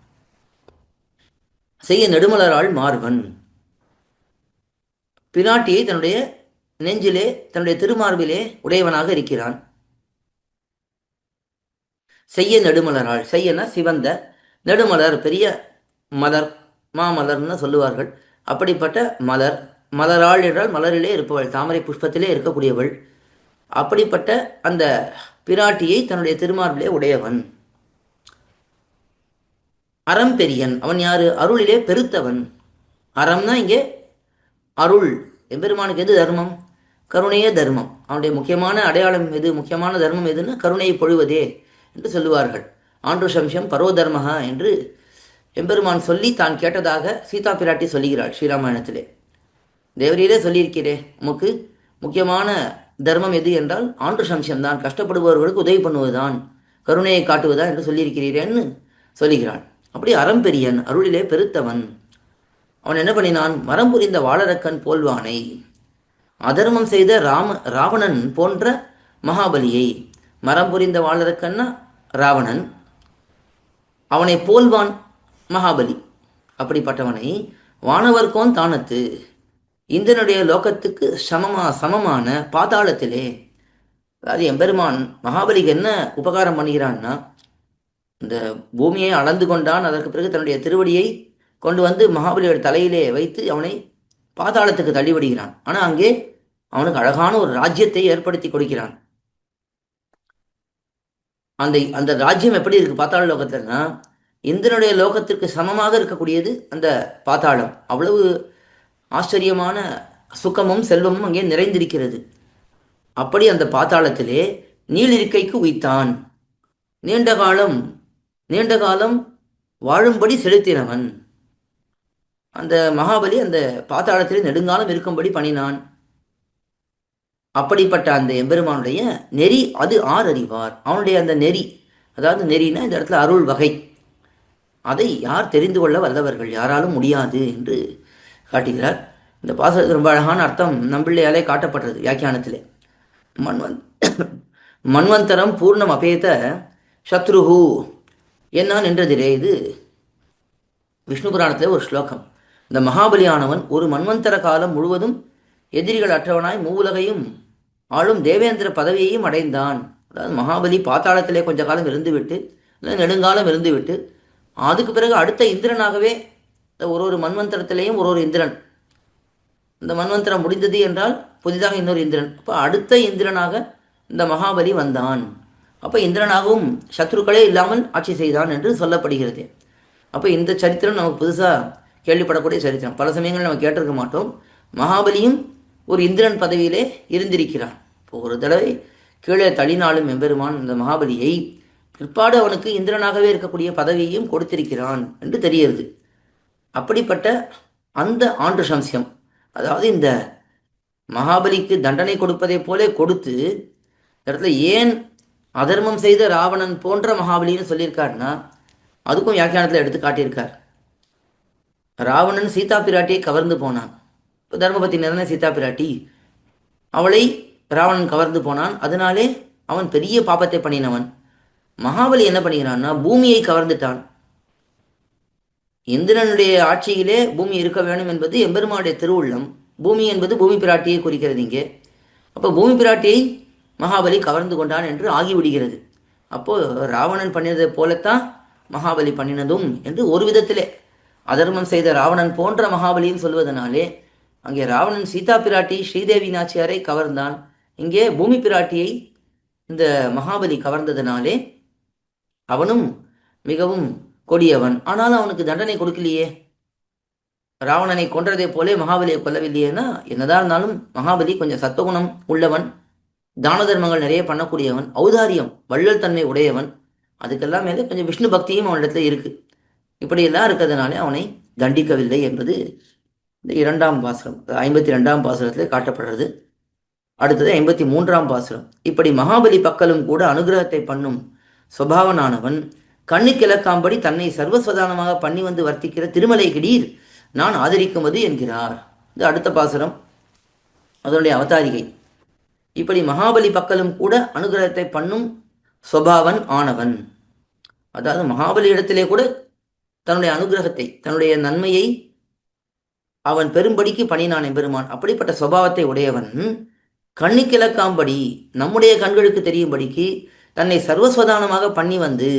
செய்ய நெடுமலராள் மார்வன், பிராட்டியை தன்னுடைய நெஞ்சிலே தன்னுடைய திருமார்பிலே உடையவனாக இருக்கிறான். செய்ய நெடுமலராள், செய்யன சிவந்த, நெடுமலர் பெரிய மலர், மாமலர்னு சொல்லுவார்கள். அப்படிப்பட்ட மலர், மலராள் என்றால் மலரிலே இருப்பவள், தாமரை புஷ்பத்திலே இருக்கக்கூடியவள். அப்படிப்பட்ட அந்த பிராட்டியை தன்னுடைய திருமார்பிலே உடையவன். அறம் பெரியன், அவன் யாரு? அருளிலே பெருத்தவன். அறம்னா இங்கே அருள். எம்பெருமானுக்கு எது தர்மம்? கருணையே தர்மம். அவனுடைய முக்கியமான அடையாளம் எது, முக்கியமான தர்மம் எதுன்னு கருணையை பொழிவதே என்று சொல்லுவார்கள். ஆண்டுஷம்சம் பரோதர்மஹா என்று எம்பெருமான் சொல்லி தான் கேட்டதாக சீதா பிராட்டி சொல்லுகிறாள் ஸ்ரீராமாயணத்திலே. தேவரியிலே சொல்லியிருக்கிறே, உமக்கு முக்கியமான தர்மம் எது என்றால் ஆண்டு சம்சம்தான், கஷ்டப்படுபவர்களுக்கு உதவி பண்ணுவதுதான், கருணையை காட்டுவதா என்று சொல்லியிருக்கிறீரேன்னு சொல்லுகிறாள். அப்படி அறம்பெரியன், அருளிலே பெருத்தவன். அவன் என்ன பண்ணினான்? மரம் புரிந்த வாளரக்கன் போல்வானை, அதர்மம் செய்த ராவணன் போன்ற மகாபலியை. மரம் புரிந்த வாளரக்கன்னா ராவணன், அவனை போல்வான் மகாபலி. அப்படிப்பட்டவனை வானவர்கோன் தானத்து, இந்திரனுடைய லோகத்துக்கு சமமான பாதாளத்திலே. அதாவது எம்பெருமான் மகாபலிக்கு என்ன உபகாரம் பண்ணுகிறான்னா, இந்த பூமியை அளந்து கொண்டான். அதற்கு பிறகு தன்னுடைய திருவடியை கொண்டு வந்து மகாபலியோட தலையிலே வைத்து அவனை பாதாளத்துக்கு தள்ளிவிடுகிறான். ஆனால் அங்கே அவனுக்கு அழகான ஒரு ராஜ்யத்தை ஏற்படுத்தி கொடுக்கிறான். அந்த ராஜ்யம் எப்படி இருக்கு பாதாள லோகத்தில்னா, இந்திரனுடைய லோகத்திற்கு சமமாக இருக்கக்கூடியது அந்த பாதாளம். அவ்வளவு ஆச்சரியமான சுகமும் செல்வமும் அங்கே நிறைந்திருக்கிறது. அப்படி அந்த பாதாளத்திலே நீளிருக்கைக்கு உய்த்தான். நீண்ட காலம் வாழும்படி செலுத்தினவன். அந்த மகாபலி அந்த பாதாளத்திலே நெடுங்காலம் இருக்கும்படி பண்ணினான். அப்படிப்பட்ட அந்த எம்பெருமானுடைய நெறி அது அறிவார். அவனுடைய அந்த நெறி, அதாவது நெறினா இந்த இடத்துல அருள் வகை, அதை யார் தெரிந்து கொள்ள வல்லவர்கள்? யாராலும் முடியாது என்று காட்டுகிறார். இந்த பாசுரத்துக்கு ரொம்ப அழகான அர்த்தம் நம்பிள்ளையாலே காட்டப்படுறது வியாக்கியானத்திலே. மன்வந்தரம் பூர்ணம் அபேத சத்ருஹு என்ன நின்றதிலே. இது விஷ்ணு புராணத்திலே ஒரு ஸ்லோகம். இந்த மகாபலியானவன் ஒரு மன்வந்தர காலம் முழுவதும் எதிரிகள் அற்றவனாய் மூவுலகையும் ஆளும் தேவேந்திர பதவியையும் அடைந்தான். அதாவது மகாபலி பாத்தாளத்திலே கொஞ்ச காலம் இருந்துவிட்டு, நெடுங்காலம் இருந்துவிட்டு, அதுக்கு பிறகு அடுத்த இந்திரனாகவே ஒரு மன்வந்தரத்திலேயும் ஒரு இந்திரன். இந்த மன்வந்தரம் முடிந்தது என்றால் புதிதாக இன்னொரு இந்திரன். அப்போ அடுத்த இந்திரனாக இந்த மகாபலி வந்தான். அப்போ இந்திரனாகவும் சத்ருக்களே இல்லாமல் ஆட்சி செய்தான் என்று சொல்லப்படுகிறது. அப்போ இந்த சரித்திரம் நமக்கு புதுசாக கேள்விப்படக்கூடிய சரித்திரம். பல சமயங்கள் நம்ம கேட்டிருக்க மாட்டோம். மகாபலியும் ஒரு இந்திரன் பதவியிலே இருந்திருக்கிறான். இப்போ ஒரு தடவை கீழே தள்ளினாலும் எம்பெருமான் இந்த மகாபலியை பிற்பாடு அவனுக்கு இந்திரனாகவே இருக்கக்கூடிய பதவியையும் கொடுத்திருக்கிறான் என்று தெரிகிறது. அப்படிப்பட்ட அந்த ஆண்டு சம்சியம், அதாவது இந்த மகாபலிக்கு தண்டனை கொடுப்பதை போலே கொடுத்து, இந்த இடத்துல ஏன் அதர்மம் செய்த ராவணன் போன்ற மகாபலின்னு சொல்லியிருக்காருன்னா, அதுக்கும் வியாக்கியானத்தில் எடுத்து காட்டியிருக்கார். ராவணன் சீதா பிராட்டியை கவர்ந்து போனான். இப்போ தர்மபத்தி நிறன சீதா பிராட்டி, அவளை ராவணன் கவர்ந்து போனான். அதனாலே அவன் பெரிய பாபத்தை பண்ணினவன். மகாபலி என்ன பண்ணுகிறான்னா, பூமியை கவர்ந்துட்டான். இந்திரனுடைய ஆட்சியிலே பூமி இருக்க வேண்டும் என்பது எம்பெருமானுடைய திருவுள்ளம். பூமி என்பது பூமி பிராட்டியை குறிக்கிறது இங்கே. அப்போ பூமி பிராட்டியை மகாபலி கவர்ந்து கொண்டான் என்று ஆகிவிடுகிறது. அப்போது ராவணன் பண்ணினதை போலத்தான் மகாபலி பண்ணினதும் என்று ஒரு விதத்திலே அதர்மம் செய்த ராவணன் போன்ற மகாபலின்னு சொல்வதனாலே அங்கே ராவணன் சீதா பிராட்டி ஸ்ரீதேவி நாச்சியாரை கவர்ந்தான் இங்கே பூமி பிராட்டியை இந்த மகாபலி கவர்ந்ததுனாலே அவனும் மிகவும் கொடியவன். ஆனாலும் அவனுக்கு தண்டனை கொடுக்கலையே. ராவணனை கொன்றதை போலே மகாபலியை கொல்லவில்லையேன்னா, என்னதான் இருந்தாலும் மகாபலி கொஞ்சம் சத்துவகுணம் உள்ளவன், தான தர்மங்கள் நிறைய பண்ணக்கூடியவன், ஔதாரியம் வள்ளல் தன்மை உடையவன். அதுக்கெல்லாம் மேலே கொஞ்சம் விஷ்ணு பக்தியும் அவனிடத்துல இருக்கு. இப்படியெல்லாம் இருக்கிறதுனாலே அவனை தண்டிக்கவில்லை என்பது இந்த 2ஆம் பாசுரம், 52ஆம் பாசுரத்திலே காட்டப்படுறது. அடுத்தது 53ஆம் பாசுரம். இப்படி மகாபலி பக்கலும் கூட அனுகிரகத்தை பண்ணும் சுபாவனானவன் கண்ணு கிழக்காம்படி தன்னை சர்வஸ்வதானமாக பண்ணி வந்து வர்த்திக்கிற திருமலை கிடீர் நான் ஆதரிக்குவது என்கிறார். இது அடுத்த பாசுரம், அதனுடைய அவதாரிகை. இப்படி மகாபலி பக்கலும் கூட அனுகிரகத்தை பண்ணும் சுபாவன் ஆனவன், அதாவது மகாபலி இடத்திலே கூட தன்னுடைய அனுகிரகத்தை, தன்னுடைய நன்மையை அவன் பெரும்படிக்கு பணினான் எம்பெருமான். அப்படிப்பட்ட சுபாவத்தை உடையவன் கண்ணி கிழக்காம்படி, நம்முடைய கண்களுக்கு தெரியும்படிக்கு தன்னை சர்வஸ்வதானமாக பண்ணி வந்து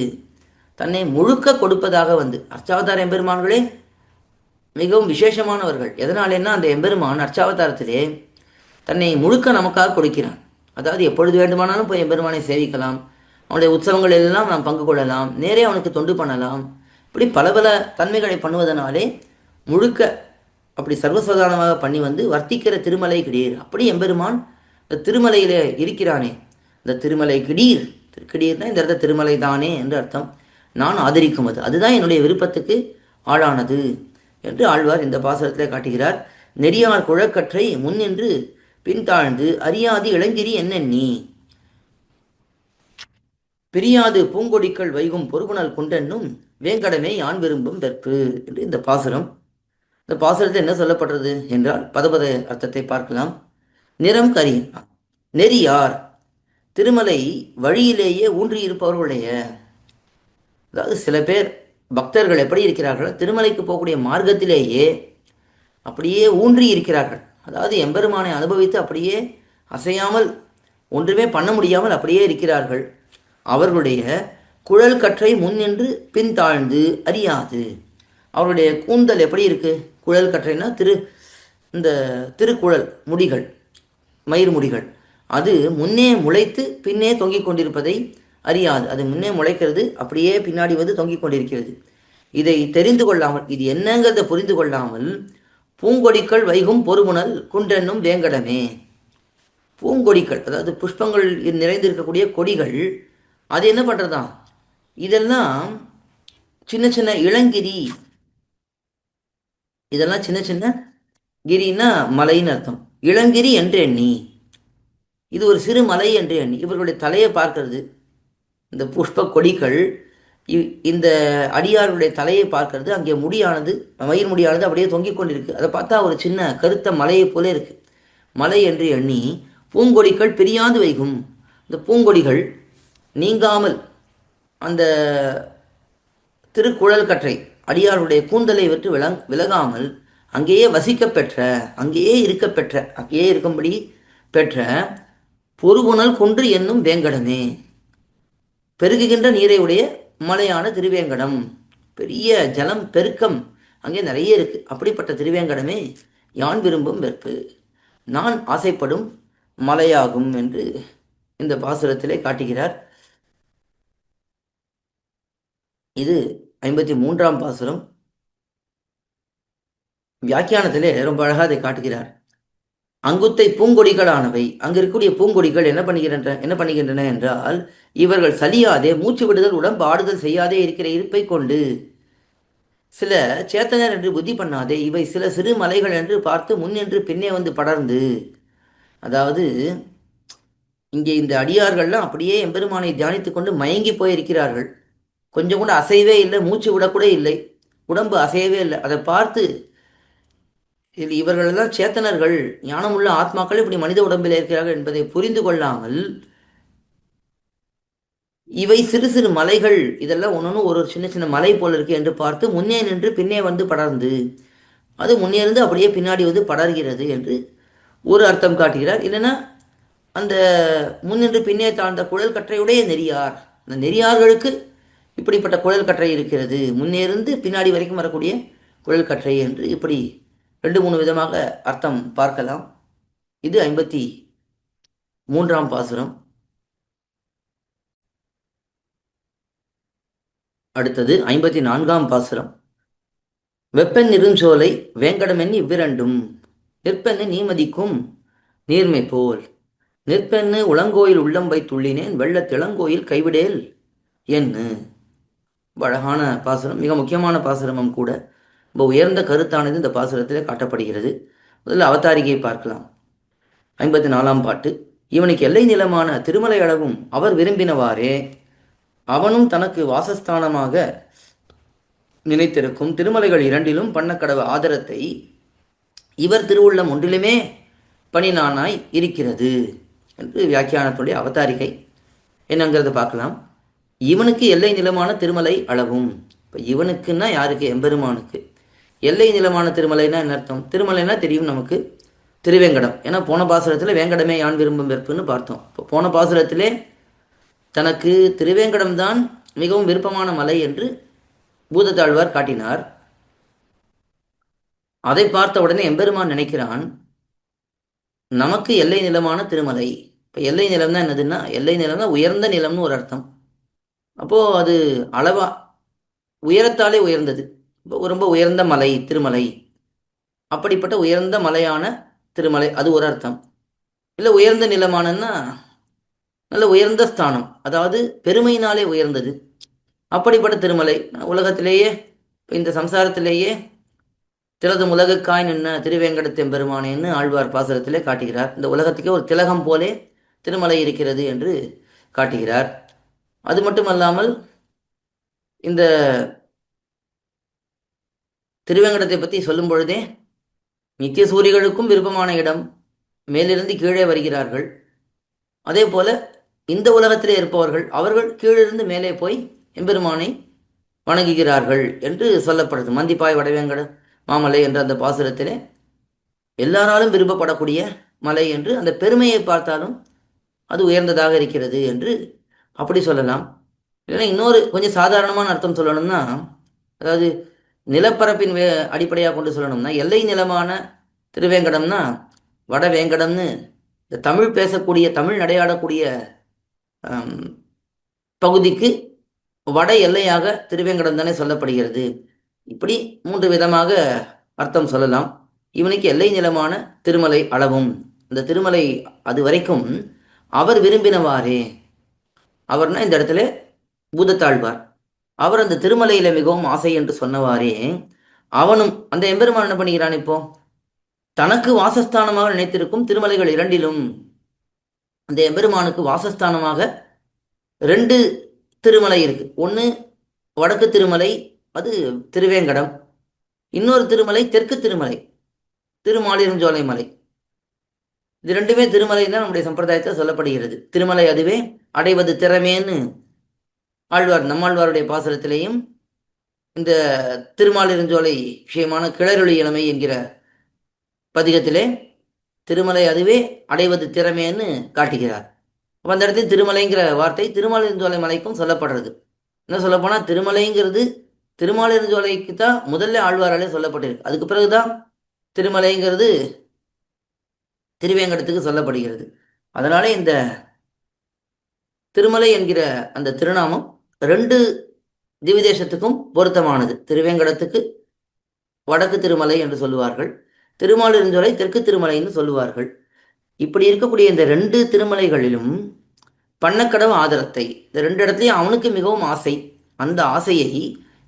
தன்னை முழுக்க கொடுப்பதாக வந்து, அர்ச்சாவதார எம்பெருமான்களே மிகவும் விசேஷமானவர்கள். எதனாலேன்னா அந்த எம்பெருமான் அர்ச்சாவதாரத்திலே தன்னை முழுக்க நமக்காக கொடுக்கிறான். அதாவது எப்பொழுது வேண்டுமானாலும் போய் எம்பெருமானை சேவிக்கலாம், அவனுடைய உற்சவங்கள் எல்லாம் நாம் பங்கு கொள்ளலாம், நேரே அவனுக்கு தொண்டு பண்ணலாம். இப்படி பல பல தன்மைகளை பண்ணுவதனாலே முழுக்க அப்படி சர்வசாதாரணமாக பண்ணி வந்து வர்த்திக்கிற திருமலை கிடீர். அப்படி எம்பெருமான் இந்த திருமலையில் இருக்கிறானே, இந்த திருமலை கிடீர், கிடீர்னா இந்த இடத்த திருமலை தானே என்று அர்த்தம். நான் ஆதரிக்கும் அதுதான் என்னுடைய விருப்பத்துக்கு ஆளானது என்று ஆழ்வார் இந்த பாசுரத்திலே காட்டுகிறார். நெறியார் குழக்கற்றை முன்னின்று பின்தாழ்ந்து அறியாது இளங்கிரி என்னென்னி பிரியாது பூங்கொடிக்கள் வைகும் பொறுப்புணல் கொண்டென்னும் வேங்கடமே யான் விரும்பும் வெற்பு என்று இந்த பாசுரம். இந்த பாசுரத்தில் என்ன சொல்லப்படுறது என்றால் பதபத அர்த்தத்தை பார்க்கலாம். நிறம் கரி, நெறியார் திருமலை வழியிலேயே ஊன்றியிருப்பவர்களுடைய, அதாவது சில பேர் பக்தர்கள் எப்படி இருக்கிறார்கள், திருமலைக்கு போகக்கூடிய மார்க்கத்திலேயே அப்படியே ஊன்றி இருக்கிறார்கள். அதாவது எம்பெருமானை அனுபவித்து அப்படியே அசையாமல் ஒன்றுமே பண்ண முடியாமல் அப்படியே இருக்கிறார்கள். அவர்களுடைய குழல் கற்றை முன்னின்று பின்தாழ்ந்து அறியாது, அவருடைய கூந்தல் எப்படி இருக்கு, குழல் கற்றைனா இந்த திருக்குழல் முடிகள், மயிர் முடிகள், அது முன்னே முளைத்து பின்னே தொங்கிக் கொண்டிருப்பதை அறியாது. அது முன்னே முளைக்கிறது, அப்படியே பின்னாடி வந்து தொங்கிக் கொண்டிருக்கிறது. இதை தெரிந்து கொள்ளாமல், இது என்னங்கிறத புரிந்து கொள்ளாமல் பூங்கொடிக்கள் வைகும் பொறுமுனல் குன்றென்னும் வேங்கடமே, பூங்கொடிகள் அதாவது புஷ்பங்கள் நிறைந்திருக்கக்கூடிய கொடிகள், அது என்ன பண்ணுறதா, இதெல்லாம் சின்ன சின்ன இளங்கிரி, இதெல்லாம் சின்ன சின்ன கிரின்னா மலைன்னு அர்த்தம். இளங்கிரி என்று எண்ணி, இது ஒரு சிறு மலை என்று எண்ணி இவர்களுடைய தலையை பார்க்கிறது. இந்த புஷ்ப கொடிகள் இந்த அடியாருடைய தலையை பார்க்கிறது. அங்கே முடியானது, மயிர் முடியானது அப்படியே தொங்கிக் கொண்டிருக்கு. அதை பார்த்தா ஒரு சின்ன கருத்த மலையை போல இருக்கு. மலை என்று எண்ணி பூங்கொடிகள் பிரியாது வைகும், இந்த பூங்கொடிகள் நீங்காமல் அந்த திருக்குழல் கற்றை அடியாருடைய கூந்தலை விட்டு விலகாமல் அங்கேயே வசிக்க பெற்ற, அங்கேயே இருக்க பெற்ற, அங்கேயே இருக்கும்படி பெற்ற பொறுபுணல் குன்று என்னும் வேங்கடமே, பெருகுகின்ற நீரை உடைய மலையான திருவேங்கடம், பெரிய ஜலம் பெருக்கம் அங்கே நிறைய இருக்கு. அப்படிப்பட்ட திருவேங்கடமே யான் விரும்பும் வெற்பு, நான் ஆசைப்படும் மலையாகும் என்று இந்த பாசுரத்திலே காட்டுகிறார். இது 53ஆம் பாசுரம். வியாக்கியானத்திலே ரொம்ப அழகாக அதை காட்டுகிறார். அங்குத்தை பூங்கொடிகளானவை, அங்கு இருக்கக்கூடிய பூங்கொடிகள் என்ன பண்ணுகின்றன என்றால், இவர்கள் சலியாதே மூச்சு விடுதல் உடம்பு ஆடுதல் செய்யாதே இருக்கிற இருப்பை கொண்டு சில சேத்தனர் என்று புத்தி பண்ணாதே இவை சில சிறு மலைகள் என்று பார்த்து முன்னின்று பின்னே வந்து படர்ந்து, அதாவது இங்கே இந்த அடியார்கள்லாம் அப்படியே எம்பெருமானை தியானித்து கொண்டு மயங்கி போயிருக்கிறார்கள். கொஞ்சம் கூட அசைவே இல்லை, மூச்சு விடக்கூட இல்லை, உடம்பு அசையவே இல்லை. அதை பார்த்து இவர்களெல்லாம் சேத்தனர்கள், ஞானமுள்ள ஆத்மாக்கள் இப்படி மனித உடம்பில் இருக்கிறார்கள் என்பதை புரிந்து கொள்ளாமல் இவை சிறு சிறு மலைகள், இதெல்லாம் ஒன்று ஒரு சின்ன சின்ன மலை போல இருக்கு என்று பார்த்து முன்னே நின்று பின்னே வந்து படர்ந்து, அது முன்னே இருந்து அப்படியே பின்னாடி வந்து படர்கிறது என்று ஒரு அர்த்தம் காட்டுகிறார். இல்லைன்னா அந்த முன்னின்று பின்னே தாழ்ந்த குழல் கற்றையுடைய நெறியார், அந்த நெறியார்களுக்கு இப்படிப்பட்ட குழல் கற்றை இருக்கிறது, முன்னே இருந்து பின்னாடி வரைக்கும் வரக்கூடிய குழல் கற்றை என்று இப்படி 2-3 விதமாக அர்த்தம் பார்க்கலாம். இது மூன்றாம் பாசுரம். அடுத்தது 54ஆம் பாசுரம். வெப்பன் இருஞ்சோலை வேங்கடமென் இவ்விரண்டும் நிற்பென்னு நீமதிக்கும் நீர்மை போல் நிற்பென்னு உளங்கோயில் உள்ளம் வைத்துள்ளினேன் வெள்ளத் இளங்கோயில் கைவிடேல் என்று. அழகான பாசுரம், மிக முக்கியமான பாசுரமும் கூட. ரொம்ப உயர்ந்த கருத்தானது இந்த பாசுரத்தில் காட்டப்படுகிறது. முதல்ல அவதாரிகையை பார்க்கலாம். 54ஆம் பாட்டு. இவனுக்கு எல்லை நிலமான திருமலை அளவும் அவர் விரும்பினவாறே அவனும் தனக்கு வாசஸ்தானமாக நினைத்திருக்கும் திருமலைகள் இரண்டிலும் பண்ணக்கடவ ஆதரத்தை இவர் திருவுள்ளம் ஒன்றிலுமே பணினானாய் இருக்கிறது என்று வியாக்கியானத்துடைய அவதாரிகை என்னங்கிறத பார்க்கலாம். இவனுக்கு எல்லை நிலமான திருமலை அளவும். இப்போ இவனுக்குன்னா யாருக்கு? எம்பெருமானுக்கு. எல்லை நிலமான திருமலைனா என்ன அர்த்தம்? திருமலைனா தெரியும் நமக்கு, திருவேங்கடம். ஏன்னா போன பாசுரத்தில் வேங்கடமே யான் விரும்பும் வெறுப்புன்னு பார்த்தோம். இப்போ போன பாசுரத்திலே தனக்கு திருவேங்கடம்தான் மிகவும் விருப்பமான மலை என்று பூதத்தாழ்வார் காட்டினார். அதை பார்த்த உடனே எம்பெருமான் நினைக்கிறான், நமக்கு எல்லை நிலமான திருமலை. இப்போ எல்லை நிலம்னா என்னதுன்னா, எல்லை நிலம்னா உயர்ந்த நிலம்னு ஒரு அர்த்தம். அப்போது அது அளவா உயரத்தாலே உயர்ந்தது. இப்போ ரொம்ப உயர்ந்த மலை திருமலை, அப்படிப்பட்ட உயர்ந்த மலையான திருமலை, அது ஒரு அர்த்தம். இல்லை உயர்ந்த நிலமானன்னா நல்ல உயர்ந்த ஸ்தானம், அதாவது பெருமையினாலே உயர்ந்தது, அப்படிப்பட்ட திருமலை. உலகத்திலேயே இந்த சம்சாரத்திலேயே திலகம் உலகுக்காய் நின்ன திருவேங்கடத்தெம்பெருமானேன்னு ஆழ்வார் பாசுரத்திலே காட்டுகிறார். இந்த உலகத்துக்கே ஒரு திலகம் போலே திருமலை இருக்கிறது என்று காட்டுகிறார். அது மட்டுமல்லாமல் இந்த திருவேங்கடத்தை பற்றி சொல்லும் பொழுதே நித்திய சூரிகளுக்கும் விருப்பமான இடம், மேலிருந்து கீழே வருகிறார்கள். அதே போல இந்த உலகத்திலே இருப்பவர்கள் அவர்கள் கீழிருந்து மேலே போய் எம்பெருமானை வணங்குகிறார்கள் என்று சொல்லப்படுது. மந்திப்பாய் வடவேங்கட மாமலை என்ற அந்த பாசுரத்திலே எல்லாராலும் விரும்பப்படக்கூடிய மலை என்று, அந்த பெருமையை பார்த்தாலும் அது உயர்ந்ததாக இருக்கிறது என்று அப்படி சொல்லலாம். இல்லைன்னா இன்னொரு கொஞ்சம் சாதாரணமான அர்த்தம் சொல்லணும்னா, அதாவது நிலப்பரப்பின் அடிப்படையாக கொண்டு சொல்லணும்னா, எல்லை நிலமான திருவேங்கடம்னா வடவேங்கடம்னு இந்த தமிழ் பேசக்கூடிய, தமிழ் நடையாடக்கூடிய பகுதிக்கு வட எல்லையாக திருவேங்கடம் தானே சொல்லப்படுகிறது. இப்படி மூன்று விதமாக அர்த்தம் சொல்லலாம். இவனுக்கு எல்லை நிலமான திருமலை அளவும், அந்த திருமலை அது வரைக்கும் அவர் விரும்பினவாறே. அவர்னா இந்த இடத்துல பூதத்தாழ்வார். அவர் அந்த திருமலையில மிகவும் ஆசை என்று சொன்னவாறே அவனும் அந்த எம்பெருமான் என்ன பண்ணுகிறான்? இப்போ தனக்கு வாசஸ்தானமாக நினைத்திருக்கும் திருமலைகள் இரண்டிலும், அந்த எம்பெருமானுக்கு வாசஸ்தானமாக ரெண்டு திருமலை இருக்கு. ஒன்று வடக்கு திருமலை, அது திருவேங்கடம். இன்னொரு திருமலை தெற்கு திருமலை, திருமாலிருஞ்சோலை மலை. இது ரெண்டுமே திருமலை தான் நம்முடைய சம்பிரதாயத்தில் சொல்லப்படுகிறது. திருமலை அதுவே அடைவது திறமேன்னு ஆழ்வார் நம்மாழ்வாருடைய பாசுரத்திலேயும் இந்த திருமாலிருஞ்சோலை விஷயமான கிளறொளி இளமை என்கிற பதிகத்திலே திருமலை அதுவே அடைவது திறமேன்னு காட்டுகிறார். அப்போ அந்த இடத்துல திருமலைங்கிற வார்த்தை திருமாலிருஞ்சோலை மலைக்கும் சொல்லப்படுறது. என்ன சொல்லப்போனால் திருமலைங்கிறது திருமாலிருஞ்சோலைக்கு தான் முதல்ல ஆழ்வாராலே சொல்லப்பட்டிருக்கு. அதுக்கு பிறகுதான் திருமலைங்கிறது திருவேங்கடத்துக்கு சொல்லப்படுகிறது. அதனால இந்த திருமலை என்கிற அந்த திருநாமம் ரெண்டு திவிதேசத்துக்கும் பொருத்தமானது. திருவேங்கடத்துக்கு வடக்கு திருமலை என்று சொல்லுவார்கள், திருமாலிருஞ்சோலை தெற்கு திருமலைன்னு சொல்லுவார்கள். இப்படி இருக்கக்கூடிய இந்த ரெண்டு திருமலைகளிலும் பண்ணக்கடவு ஆதரத்தை, இந்த ரெண்டு இடத்துலையும் அவனுக்கு மிகவும் ஆசை. அந்த ஆசையை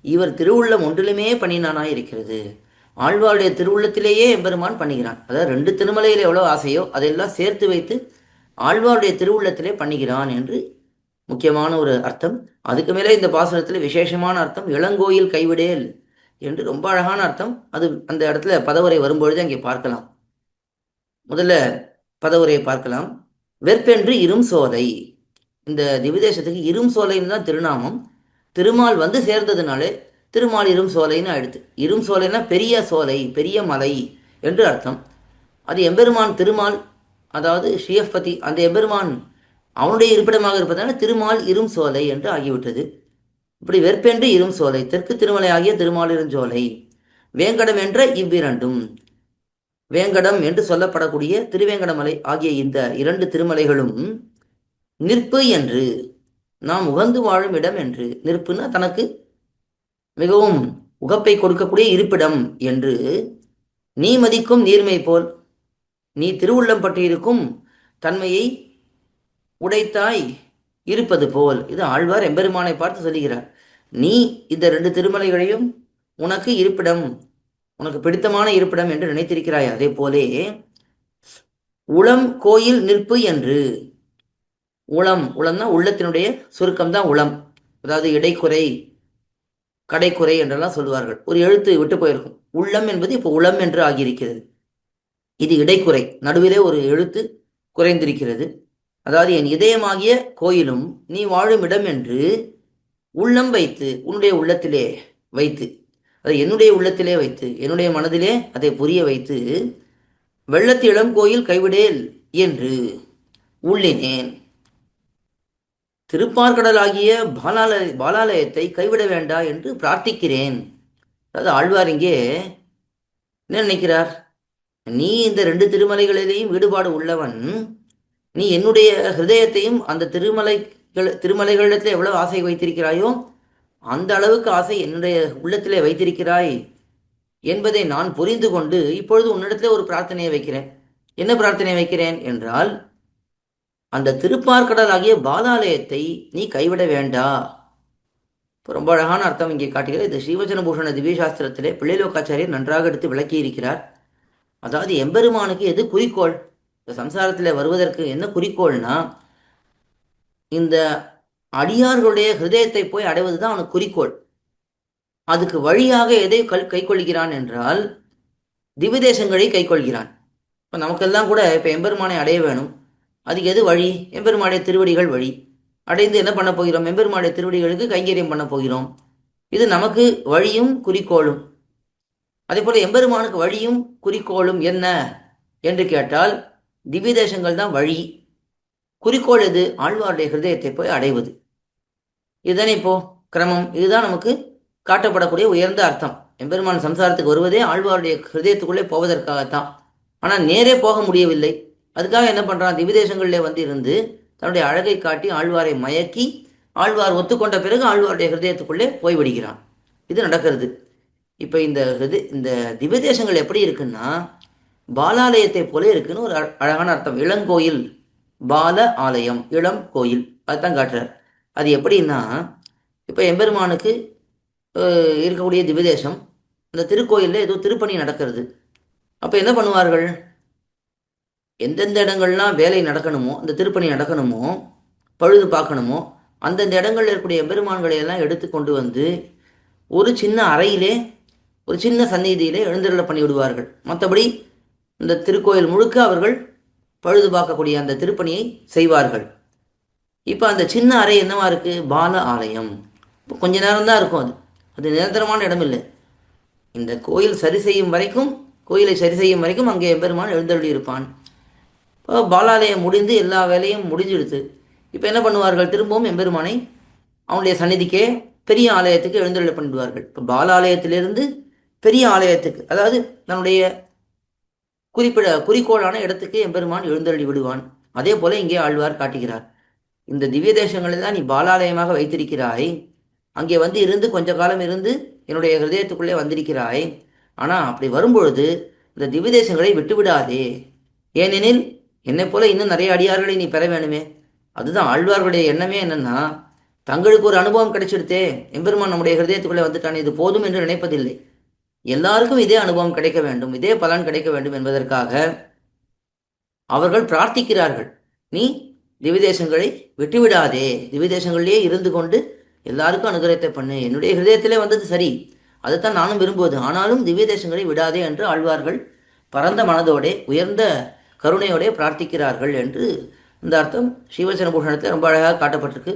இவர் திருவுள்ளம் ஒன்றிலுமே பண்ணினானாய் இருக்கிறது. ஆழ்வாருடைய திருவுள்ளத்திலேயே எம்பெருமான் பண்ணுகிறான். அதாவது ரெண்டு திருமலையில் எவ்வளோ ஆசையோ அதையெல்லாம் சேர்த்து வைத்து ஆழ்வாருடைய திருவுள்ளத்திலே பண்ணுகிறான் என்று முக்கியமான ஒரு அர்த்தம். அதுக்கு மேலே இந்த பாசுரத்தில் விசேஷமான அர்த்தம், இளங்கோயில் கைவிடேல் என்று ரொம்ப அழகான அர்த்தம். அது அந்த இடத்துல பதவுரை வரும்பொழுது அங்கே பார்க்கலாம். முதல்ல பதவுரையை பார்க்கலாம். வெற்பென்று இரும் சோலை. இந்த திவிதேசத்துக்கு இரும் சோலைன்னு தான் திருநாமம். திருமால் வந்து சேர்ந்ததுனாலே திருமால் இரும் சோலைன்னு ஆயிடுத்து. இரும் சோலைன்னா பெரிய சோலை, பெரிய மலை என்று அர்த்தம். அது எம்பெருமான் திருமால், அதாவது ஸ்ரீயப்பதி, அந்த எம்பெருமான் அவனுடைய இருப்பிடமாக இருப்பதான திருமால் இரும் சோலை என்று ஆகிவிட்டது. இப்படி வெற்பென்று இரும் சோலை, தெற்கு திருமலை ஆகிய திருமாலிருஞ்சோலை, வேங்கடம் என்ற இவ்விரண்டும். வேங்கடம் என்று சொல்லப்படக்கூடிய திருவேங்கடமலை ஆகிய இந்த 2 திருமலைகளும் நிற்பு என்று, நாம் உகந்து வாழும் இடம் என்று, நிற்புன்னா தனக்கு மிகவும் உகப்பை கொடுக்கக்கூடிய இருப்பிடம் என்று, நீ மதிக்கும் நீர்மை போல், நீ திருவுள்ளம் பற்றியிருக்கும் தன்மையை உடைத்தாய் இருப்பது போல். இது ஆழ்வார் எம்பெருமானை பார்த்து சொல்லுகிறார். நீ இந்த 2 திருமலைகளையும் உனக்கு இருப்பிடம், உனக்கு பிடித்தமான இருப்பிடம் என்று நினைத்திருக்கிறாய். அதே போலே உளம் கோயில் நிற்பு என்று, உளம்னா உள்ளத்தினுடைய சுருக்கம்தான் உளம். அதாவது இடைக்குறை, கடைக்குறை என்றெல்லாம் சொல்லுவார்கள். ஒரு எழுத்து விட்டு போயிருக்கும். உள்ளம் என்பது இப்போ உளம் என்று ஆகியிருக்கிறது. இது இடைக்குறை, நடுவிலே ஒரு எழுத்து குறைந்திருக்கிறது. அதாவது என் இதயமாகிய கோயிலும் நீ வாழும் இடம் என்று உள்ளம் வைத்து, உன்னுடைய உள்ளத்திலே வைத்து, அதை என்னுடைய உள்ளத்திலே வைத்து, என்னுடைய மனதிலே அதை புரிய வைத்து, வெள்ளத்து இளம் கோயில் கைவிடேல் என்று உள்ளினேன். திருப்பார்கடலாகிய பாலாலயத்தை கைவிட வேண்டா என்று பிரார்த்திக்கிறேன். அதாவது ஆழ்வார் இங்கே என்ன நினைக்கிறார்? நீ இந்த 2 திருமலைகளிலேயும் ஈடுபாடு உள்ளவன், நீ என்னுடைய ஹிருதயத்தையும் அந்த திருமலைகளிடத்தில் எவ்வளவு ஆசை வைத்திருக்கிறாயோ அந்த அளவுக்கு ஆசை என்னுடைய உள்ளத்திலே வைத்திருக்கிறாய் என்பதை நான் புரிந்து கொண்டு இப்பொழுது உன்னிடத்திலே ஒரு பிரார்த்தனையை வைக்கிறேன். என்ன பிரார்த்தனை வைக்கிறேன் என்றால், அந்த திருப்பார்கடல் ஆகிய பாலாலயத்தை நீ கைவிட வேண்டா. இப்போ ரொம்ப அழகான அர்த்தம் இங்கே காட்டுகிறது. இது ஸ்ரீவச்சன பூஷண திவ்யசாஸ்திரத்திலே பிள்ளைலோகாச்சாரியர் நன்றாக எடுத்து விளக்கி இருக்கிறார். அதாவது எம்பெருமானுக்கு எது குறிக்கோள், இந்த சம்சாரத்தில் வருவதற்கு என்ன குறிக்கோள்னா, இந்த அடியார்களுடைய ஹிருதயத்தை போய் அடைவது தான் அவனுக்கு குறிக்கோள். அதுக்கு வழியாக எதை கைக்கொள்கிறான் என்றால் திவ்யதேசங்களை கைக்கொள்கிறான். இப்போ நமக்கெல்லாம் கூட இப்போ எம்பெருமானை அடைய வேணும். அதுக்கு எது வழி? எம்பெருமானுடைய திருவடிகள் வழி. அடைந்து என்ன பண்ண போகிறோம்? எம்பெருமானுடைய திருவடிகளுக்கு கைங்கரியம் பண்ண போகிறோம். இது நமக்கு வழியும் குறிக்கோளும். அதே போல எம்பெருமானுக்கு வழியும் குறிக்கோளும் என்ன என்று கேட்டால் திவ்ய தேசங்கள் தான் வழி. குறிக்கோள் எது? ஆழ்வாருடைய ஹிருதயத்தை போய் அடைவது. இதுதானே இப்போ கிரமம். இதுதான் நமக்கு காட்டப்படக்கூடிய உயர்ந்த அர்த்தம். எம்பெருமான் சம்சாரத்துக்கு வருவதே ஆழ்வாருடைய ஹிருதயத்துக்குள்ளே போவதற்காகத்தான். ஆனால் நேரே போக முடியவில்லை. அதுக்காக என்ன பண்ணுறான்? திவ்யதேசங்களிலே வந்து இருந்து தன்னுடைய அழகை காட்டி ஆழ்வாரை மயக்கி, ஆழ்வார் ஒத்துக்கொண்ட பிறகு ஆழ்வாருடைய ஹிருதயத்துக்குள்ளே போய்விடுகிறான். இது நடக்கிறது. இப்போ இந்த திவ்யதேசங்கள் எப்படி இருக்குன்னா பாலாலயத்தை போல இருக்குன்னு ஒரு அழகான அர்த்தம். இளங்கோயில், பால ஆலயம், இளம் கோயில், அதுதான் காட்டுறார். அது எப்படின்னா, இப்போ எம்பெருமானுக்கு இருக்கக்கூடிய திவ்யதேசம், அந்த திருக்கோயிலில் ஏதோ திருப்பணி நடக்கிறது. அப்போ என்ன பண்ணுவார்கள்? எந்தெந்த இடங்கள்லாம் வேலை நடக்கணுமோ, அந்த திருப்பணி நடக்கணுமோ, பழுது பார்க்கணுமோ, அந்தந்த இடங்களில் இருக்கக்கூடிய எம்பெருமான்களை எல்லாம் எடுத்து கொண்டு வந்து ஒரு சின்ன அறையிலே, ஒரு சின்ன சந்நிதியிலே எழுந்தருள பண்ணி விடுவார்கள். மற்றபடி இந்த திருக்கோயில் முழுக்க அவர்கள் பழுது பார்க்கக்கூடிய அந்த திருப்பணியை செய்வார்கள். இப்போ அந்த சின்ன அறை என்னவா இருக்குது? பால ஆலயம். இப்போ கொஞ்ச நேரம் தான் இருக்கும். அது நிரந்தரமான இடம் இல்லை. இந்த கோயிலை சரி செய்யும் வரைக்கும் அங்கே எம்பெருமான் எழுந்தருளி இருப்பான். இப்போ பாலாலயம் முடிந்து எல்லா வேலையும் முடிஞ்சிடுது. இப்போ என்ன பண்ணுவார்கள்? திரும்பவும் எம்பெருமானை அவனுடைய சந்நிதிக்கே பெரிய ஆலயத்துக்கு எழுந்தருளை பண்ணிடுவார்கள். இப்போ பாலாலயத்திலிருந்து பெரிய ஆலயத்துக்கு, அதாவது தன்னுடைய குறிக்கோளான இடத்துக்கு எம்பெருமான் எழுந்தருளி விடுவான். அதே போல இங்கே ஆழ்வார் காட்டுகிறார். இந்த திவ்ய தேசங்களை தான் நீ பாலாலயமாக வைத்திருக்கிறாய். அங்கே வந்து இருந்து கொஞ்ச காலம் இருந்து என்னுடைய ஹிருதயத்துக்குள்ளே வந்திருக்கிறாய். ஆனால் அப்படி வரும்பொழுது இந்த திவ்ய தேசங்களை விட்டுவிடாதே. ஏனெனில் என்னை போல இன்னும் நிறைய அடியார்களை நீ பெற வேணுமே. அதுதான் ஆழ்வார்களுடைய எண்ணமே. என்னன்னா, தங்களுக்கு ஒரு அனுபவம் கிடைச்சிடுத்தே, எம்பெருமான் நம்முடைய ஹிருதயத்துக்குள்ளே வந்துட்டான், இது போதும் என்று நினைப்பதில்லை. எல்லாருக்கும் இதே அனுபவம் கிடைக்க வேண்டும், இதே பலன் கிடைக்க வேண்டும் என்பதற்காக அவர்கள் பிரார்த்திக்கிறார்கள். நீ திவ்யதேசங்களை விட்டுவிடாதே, திவ்யதேசங்களிலேயே இருந்து கொண்டு எல்லாருக்கும் அனுகிரகத்தை பண்ணு. என்னுடைய ஹிருதயத்திலே வந்தது சரி, அதைத்தான் நானும் விரும்புவது. ஆனாலும் திவ்யதேசங்களை விடாதே என்று ஆழ்வார்கள் பரந்த மனதோடே உயர்ந்த கருணையோடே பிரார்த்திக்கிறார்கள் என்று இந்த அர்த்தம் ஸ்ரீவச்சன பூஷணத்தில் ரொம்ப அழகாக காட்டப்பட்டிருக்கு.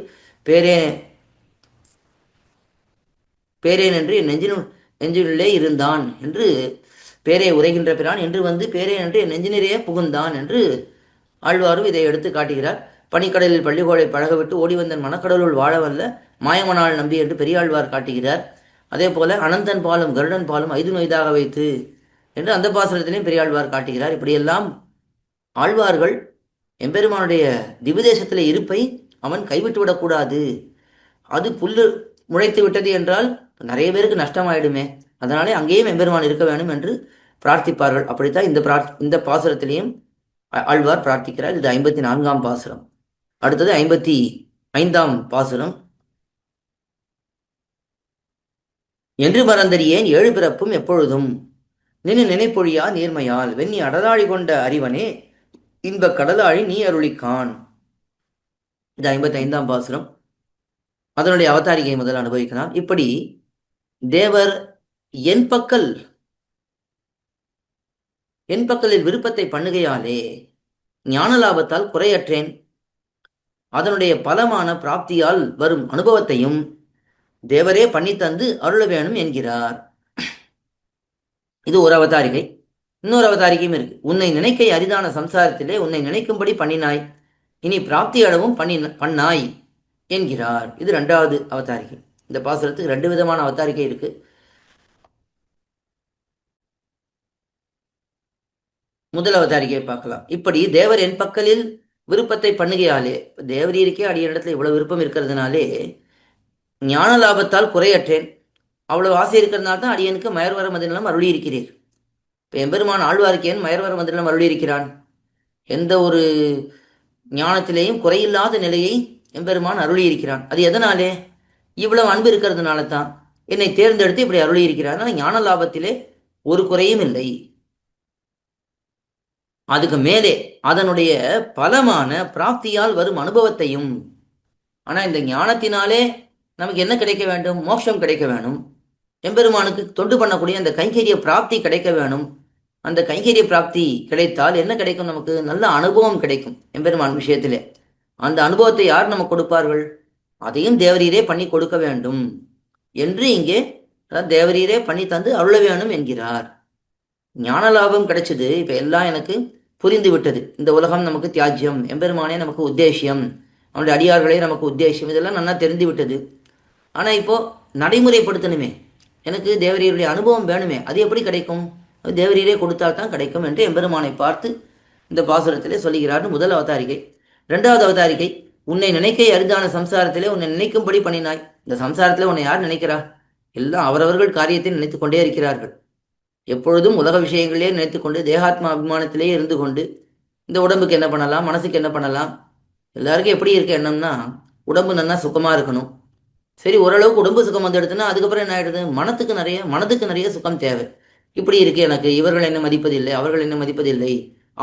பேரேன் என்று என் நெஞ்சினுள்ளே இருந்தான் என்று, பேரே உரைகின்ற பிரான் என்று வந்து பேரேன் என்று என் நெஞ்சினரே புகுந்தான் என்று ஆழ்வாரும் இதை எடுத்து காட்டுகிறார். பனிக்கடலில் பள்ளிகோளை பழகவிட்டு ஓடிவந்தன் மனக்கடலுள் வாழவல்ல மாயமனால் நம்பி என்று பெரியாழ்வார் காட்டுகிறார். அதே போல அனந்தன் பாலும் கருடன் பாலும் ஐது நொய்தாக வைத்து என்று அந்த பாசுரத்திலையும் பெரியாழ்வார் காட்டுகிறார். இப்படியெல்லாம் ஆழ்வார்கள் எம்பெருமானுடைய திவ்யதேசத்தில் இருப்பை அவன் கைவிட்டு விடக்கூடாது. அது புல்லு முளைத்து விட்டது என்றால் நிறைய பேருக்கு நஷ்டமாயிடுமே, அதனாலே அங்கேயும் எம்பெருமான் இருக்க வேண்டும் என்று பிரார்த்திப்பார்கள். அப்படித்தான் இந்த பாசுரத்திலையும் ஆழ்வார் பிரார்த்திக்கிறார். இது 54ஆம் பாசுரம். அடுத்தது 55ஆம் பாசுரம். என்று மறந்தறியேன் ஏழு பிறப்பும் எப்பொழுதும் நின்னு நினைப்பொழியா நீர்மையால் வெண்ணி அடலாழி கொண்ட அறிவனே இன்ப கடலாழி நீ அருளிக்கான். இது 55ஆம் பாசுரம். அதனுடைய அவதாரிகை முதல் அனுபவிக்கலாம். இப்படி தேவர் என் பக்கலில் விருப்பத்தை பண்ணுகையாலே ஞான லாபத்தால் குறையற்றேன். அதனுடைய பலமான பிராப்தியால் வரும் அனுபவத்தையும் தேவரே பண்ணித்தந்து அருள வேணும் என்கிறார். இது ஒரு அவதாரிகை. இன்னொரு அவதாரிகையும் இருக்கு. உன்னை நினைக்கை அரிதான சம்சாரத்திலே உன்னை நினைக்கும்படி பண்ணினாய், இனி பிராப்தி அளவும் பண்ணாய் என்கிறார். இது 2வது அவதாரிகை. இந்த பாசுரத்துக்கு 2 விதமான அவதாரிகை இருக்கு. முதல் அவதாரிகையை பார்க்கலாம். இப்படி தேவர் என் பக்கலில் விருப்பத்தை பண்ணுகையாலே, தேவரீருக்கே அடியிடத்துல இவ்வளவு விருப்பம் இருக்கிறதுனாலே ஞான லாபத்தால் குறையற்றேன். அவ்வளவு ஆசை இருக்கிறதுனால தான் அடியனுக்கு மயர்வர மதிலம் அருளி இருக்கிறீர். இப்போ எம்பெருமான் ஆழ்வார்க்கேன் மயர்வர மதிலம் அருளி இருக்கிறான். எந்த ஒரு ஞானத்திலேயும் குறையில்லாத நிலையை எம்பெருமான் அருளி இருக்கிறான். அது எதனாலே? இவ்வளவு அன்பு இருக்கிறதுனால தான் என்னை தேர்ந்தெடுத்து இப்படி அருளி இருக்கிறான். ஞான லாபத்திலே ஒரு குறையும் இல்லை. அதுக்கு மேலே அதனுடைய பலமான பிராப்தியால் வரும் அனுபவத்தையும். ஆனா இந்த ஞானத்தினாலே நமக்கு என்ன கிடைக்க வேண்டும்? மோட்சம் கிடைக்க வேணும். எம்பெருமானுக்கு தொண்டு பண்ணக்கூடிய அந்த கைங்கரிய பிராப்தி கிடைக்க வேணும். அந்த கைங்கரிய பிராப்தி கிடைத்தால் என்ன கிடைக்கும்? நமக்கு நல்ல அனுபவம் கிடைக்கும் எம்பெருமான் விஷயத்திலே. அந்த அனுபவத்தை யார் நமக்கு கொடுப்பார்கள்? அதையும் தேவரீரே பண்ணி கொடுக்க வேண்டும் என்று இங்கே தேவரீரே பண்ணி தந்து அருள வேணும் என்கிறார். ஞான லாபம் கிடைச்சது. இப்ப எல்லாம் எனக்கு புரிந்து விட்டது. இந்த உலகம் நமக்கு தியாஜ்யம், எம்பெருமானே நமக்கு உத்தேசியம், அவனுடைய அடியார்களே நமக்கு உத்தேசியம், இதெல்லாம் நல்லா தெரிந்து விட்டது. ஆனா இப்போ நடைமுறைப்படுத்தணுமே, எனக்கு தேவரீருடைய அனுபவம் வேணுமே. அது எப்படி கிடைக்கும்? தேவரீரே கொடுத்தால் தான் கிடைக்கும் என்று எம்பெருமானை பார்த்து இந்த பாசுரத்திலே சொல்லுகிறார். முதல் அவதாரிகை. 2வது அவதாரிகை. உன்னை நினைக்கை அரிதான சம்சாரத்திலே உன்னை நினைக்கும்படி பண்ணினாய். இந்த சம்சாரத்திலே உன்னை யார் நினைக்கிறா? எல்லாம் அவரவர்கள் காரியத்தை நினைத்து கொண்டே இருக்கிறார்கள். எப்பொழுதும் உலக விஷயங்களே நினைத்துக்கொண்டு தேகாத்மா அபிமானத்திலே இருந்து கொண்டு இந்த உடம்புக்கு என்ன பண்ணலாம், மனசுக்கு என்ன பண்ணலாம். எல்லாருக்கும் எப்படி இருக்க எண்ணம்னா உடம்பு நல்லா சுகமா இருக்கணும். சரி, ஓரளவுக்கு உடம்பு சுகம் வந்து எடுத்துன்னா அதுக்கப்புறம் என்ன ஆயிடுது? மனதுக்கு நிறைய சுகம் தேவை. இப்படி இருக்கு எனக்கு, இவர்கள் என்ன மதிப்பதில்லை, அவர்கள் என்ன மதிப்பதில்லை,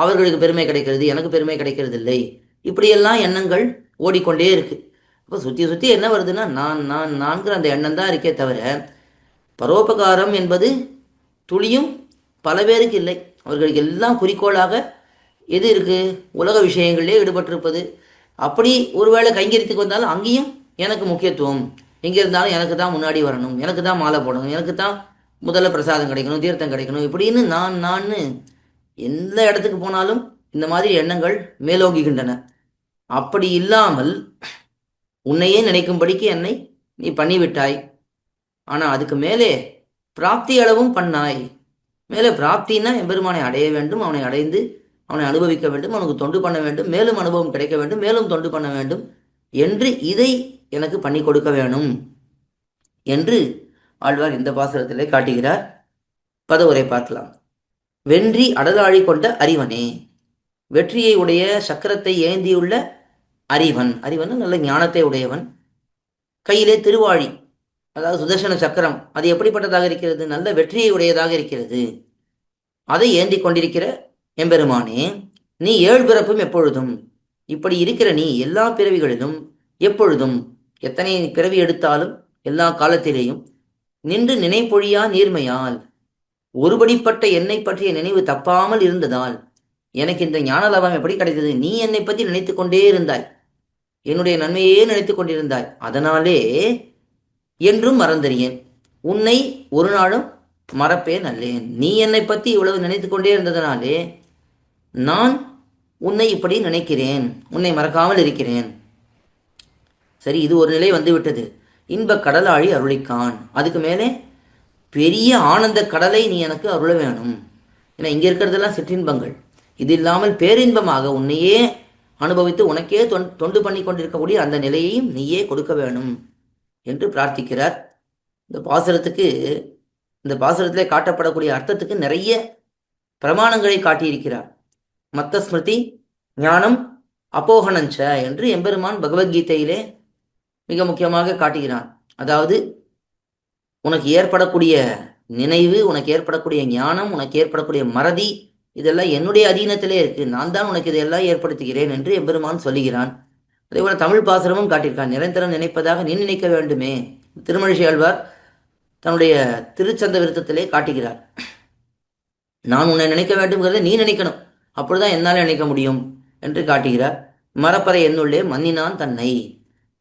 அவர்களுக்கு பெருமை கிடைக்கிறது, எனக்கு பெருமை கிடைக்கிறது இல்லை, இப்படியெல்லாம் எண்ணங்கள் ஓடிக்கொண்டே இருக்கு. அப்போ சுற்றி என்ன வருதுன்னா நான்கிற அந்த எண்ணம் தான் இருக்கே தவிர பரோபகாரம் என்பது துளியும் பல பேருக்கு இல்லை. அவர்களுக்கு எல்லாம் குறிக்கோளாக எது இருக்கு? உலக விஷயங்களிலே ஈடுபட்டிருப்பது. அப்படி ஒருவேளை கைங்கரியத்துக்கு வந்தாலும் அங்கேயும் எனக்கு முக்கியத்துவம், எங்கே இருந்தாலும் எனக்கு தான் முன்னாடி வரணும், எனக்கு தான் மாலை போடணும், எனக்கு தான் முதல்ல பிரசாதம் கிடைக்கணும், தீர்த்தம் கிடைக்கணும், இப்படின்னு நான் எந்த இடத்துக்கு போனாலும் இந்த மாதிரி எண்ணங்கள் மேலோங்குகின்றன. அப்படி இல்லாமல் உன்னையே நினைக்கும்படிக்கு என்னை நீ பண்ணிவிட்டாய். ஆனா அதுக்கு மேலே பிராப்தி அளவும் பண்ணாய். மேலே பிராப்தின்னா எம்பெருமானை அடைய வேண்டும், அவனை அடைந்து அவனை அனுபவிக்க வேண்டும், அவனுக்கு தொண்டு பண்ண வேண்டும், மேலும் அனுபவம் கிடைக்க வேண்டும், மேலும் தொண்டு பண்ண வேண்டும் என்று இதை எனக்கு பண்ணி கொடுக்க வேணும் என்று ஆழ்வார் இந்த பாசுரத்திலே காட்டுகிறார். பதவுரை பார்க்கலாம். வென்றி அடலாழி கொண்ட அறிவனே. வெற்றியை உடைய சக்கரத்தை ஏந்தியுள்ள அறிவன். அறிவன் நல்ல ஞானத்தை உடையவன். கையிலே திருவாழி, அதாவது சுதர்சன சக்கரம், அது எப்படிப்பட்டதாக இருக்கிறது? நல்ல வெற்றியை உடையதாக இருக்கிறது. அதை ஏந்தி கொண்டிருக்கிற எம்பெருமானே, நீ 7 பிறப்பும் எப்பொழுதும், இப்படி இருக்கிற நீ எல்லா பிறவிகளிலும் எப்பொழுதும், எத்தனை பிறவி எடுத்தாலும் எல்லா காலத்திலேயும் நின்று நினைப்பொழியா நீர்மையால் ஒருபடிப்பட்ட என்னை பற்றிய நினைவு தப்பாமல் இருந்ததால் எனக்கு இந்த ஞான லாபம் எப்படி கிடைத்தது? நீ என்னை பற்றி நினைத்து கொண்டே இருந்தாய், என்னுடைய நன்மையே நினைத்து கொண்டிருந்தாய். அதனாலே என்றும் மறந்தறியேன், உன்னை ஒரு நாளும் மறப்பேன் அல்லேன். நீ என்னை பற்றி இவ்வளவு நினைத்து கொண்டே இருந்ததனாலே நான் உன்னை இப்படி நினைக்கிறேன், உன்னை மறக்காமல் இருக்கிறேன். சரி, இது ஒரு நிலை வந்து விட்டது. இன்ப கடலாழி அருளிக்கான். அதுக்கு மேலே பெரிய ஆனந்த கடலை நீ எனக்கு அருள வேணும். ஏன்னா இங்கே இருக்கிறதெல்லாம் சிற்றின்பங்கள். இது இல்லாமல் பேரின்பமாக உன்னையே அனுபவித்து உனக்கே தொண்டு பண்ணி கொண்டிருக்கக்கூடிய அந்த நிலையையும் நீயே கொடுக்க வேணும் என்று பிரார்த்திக்கிறார். இந்த பாசுரத்துக்கு, இந்த பாசுரத்திலே காட்டப்படக்கூடிய அர்த்தத்துக்கு நிறைய பிரமாணங்களை காட்டியிருக்கிறார். மத்த ஸ்மிருதி ஞானம் அப்போகணஞ்ச என்று எம்பெருமான் பகவத்கீதையிலே மிக முக்கியமாக காட்டுகிறான். அதாவது உனக்கு ஏற்படக்கூடிய நினைவு, உனக்கு ஏற்படக்கூடிய ஞானம், உனக்கு ஏற்படக்கூடிய மறதி, இதெல்லாம் என்னுடைய அதீனத்திலே இருக்கு, நான் தான் உனக்கு இதையெல்லாம் ஏற்படுத்துகிறேன் என்று எம்பெருமான் சொல்லுகிறான். அதே போல தமிழ் பாசுரமும் காட்டியிருக்கான். நிரந்தரம் நினைப்பதாக நீ நினைக்க வேண்டுமே. திருமழிசை ஆழ்வார் தன்னுடைய திருச்சந்த விருத்தத்திலே காட்டுகிறார். நான் உன்னை நினைக்க வேண்டும்ங்கிறத நீ நினைக்கணும், அப்பொழுதுதான் என்னால் நினைக்க முடியும் என்று காட்டுகிறார். மரப்பறை என்னுள்ளே மன்னினான் தன்னை,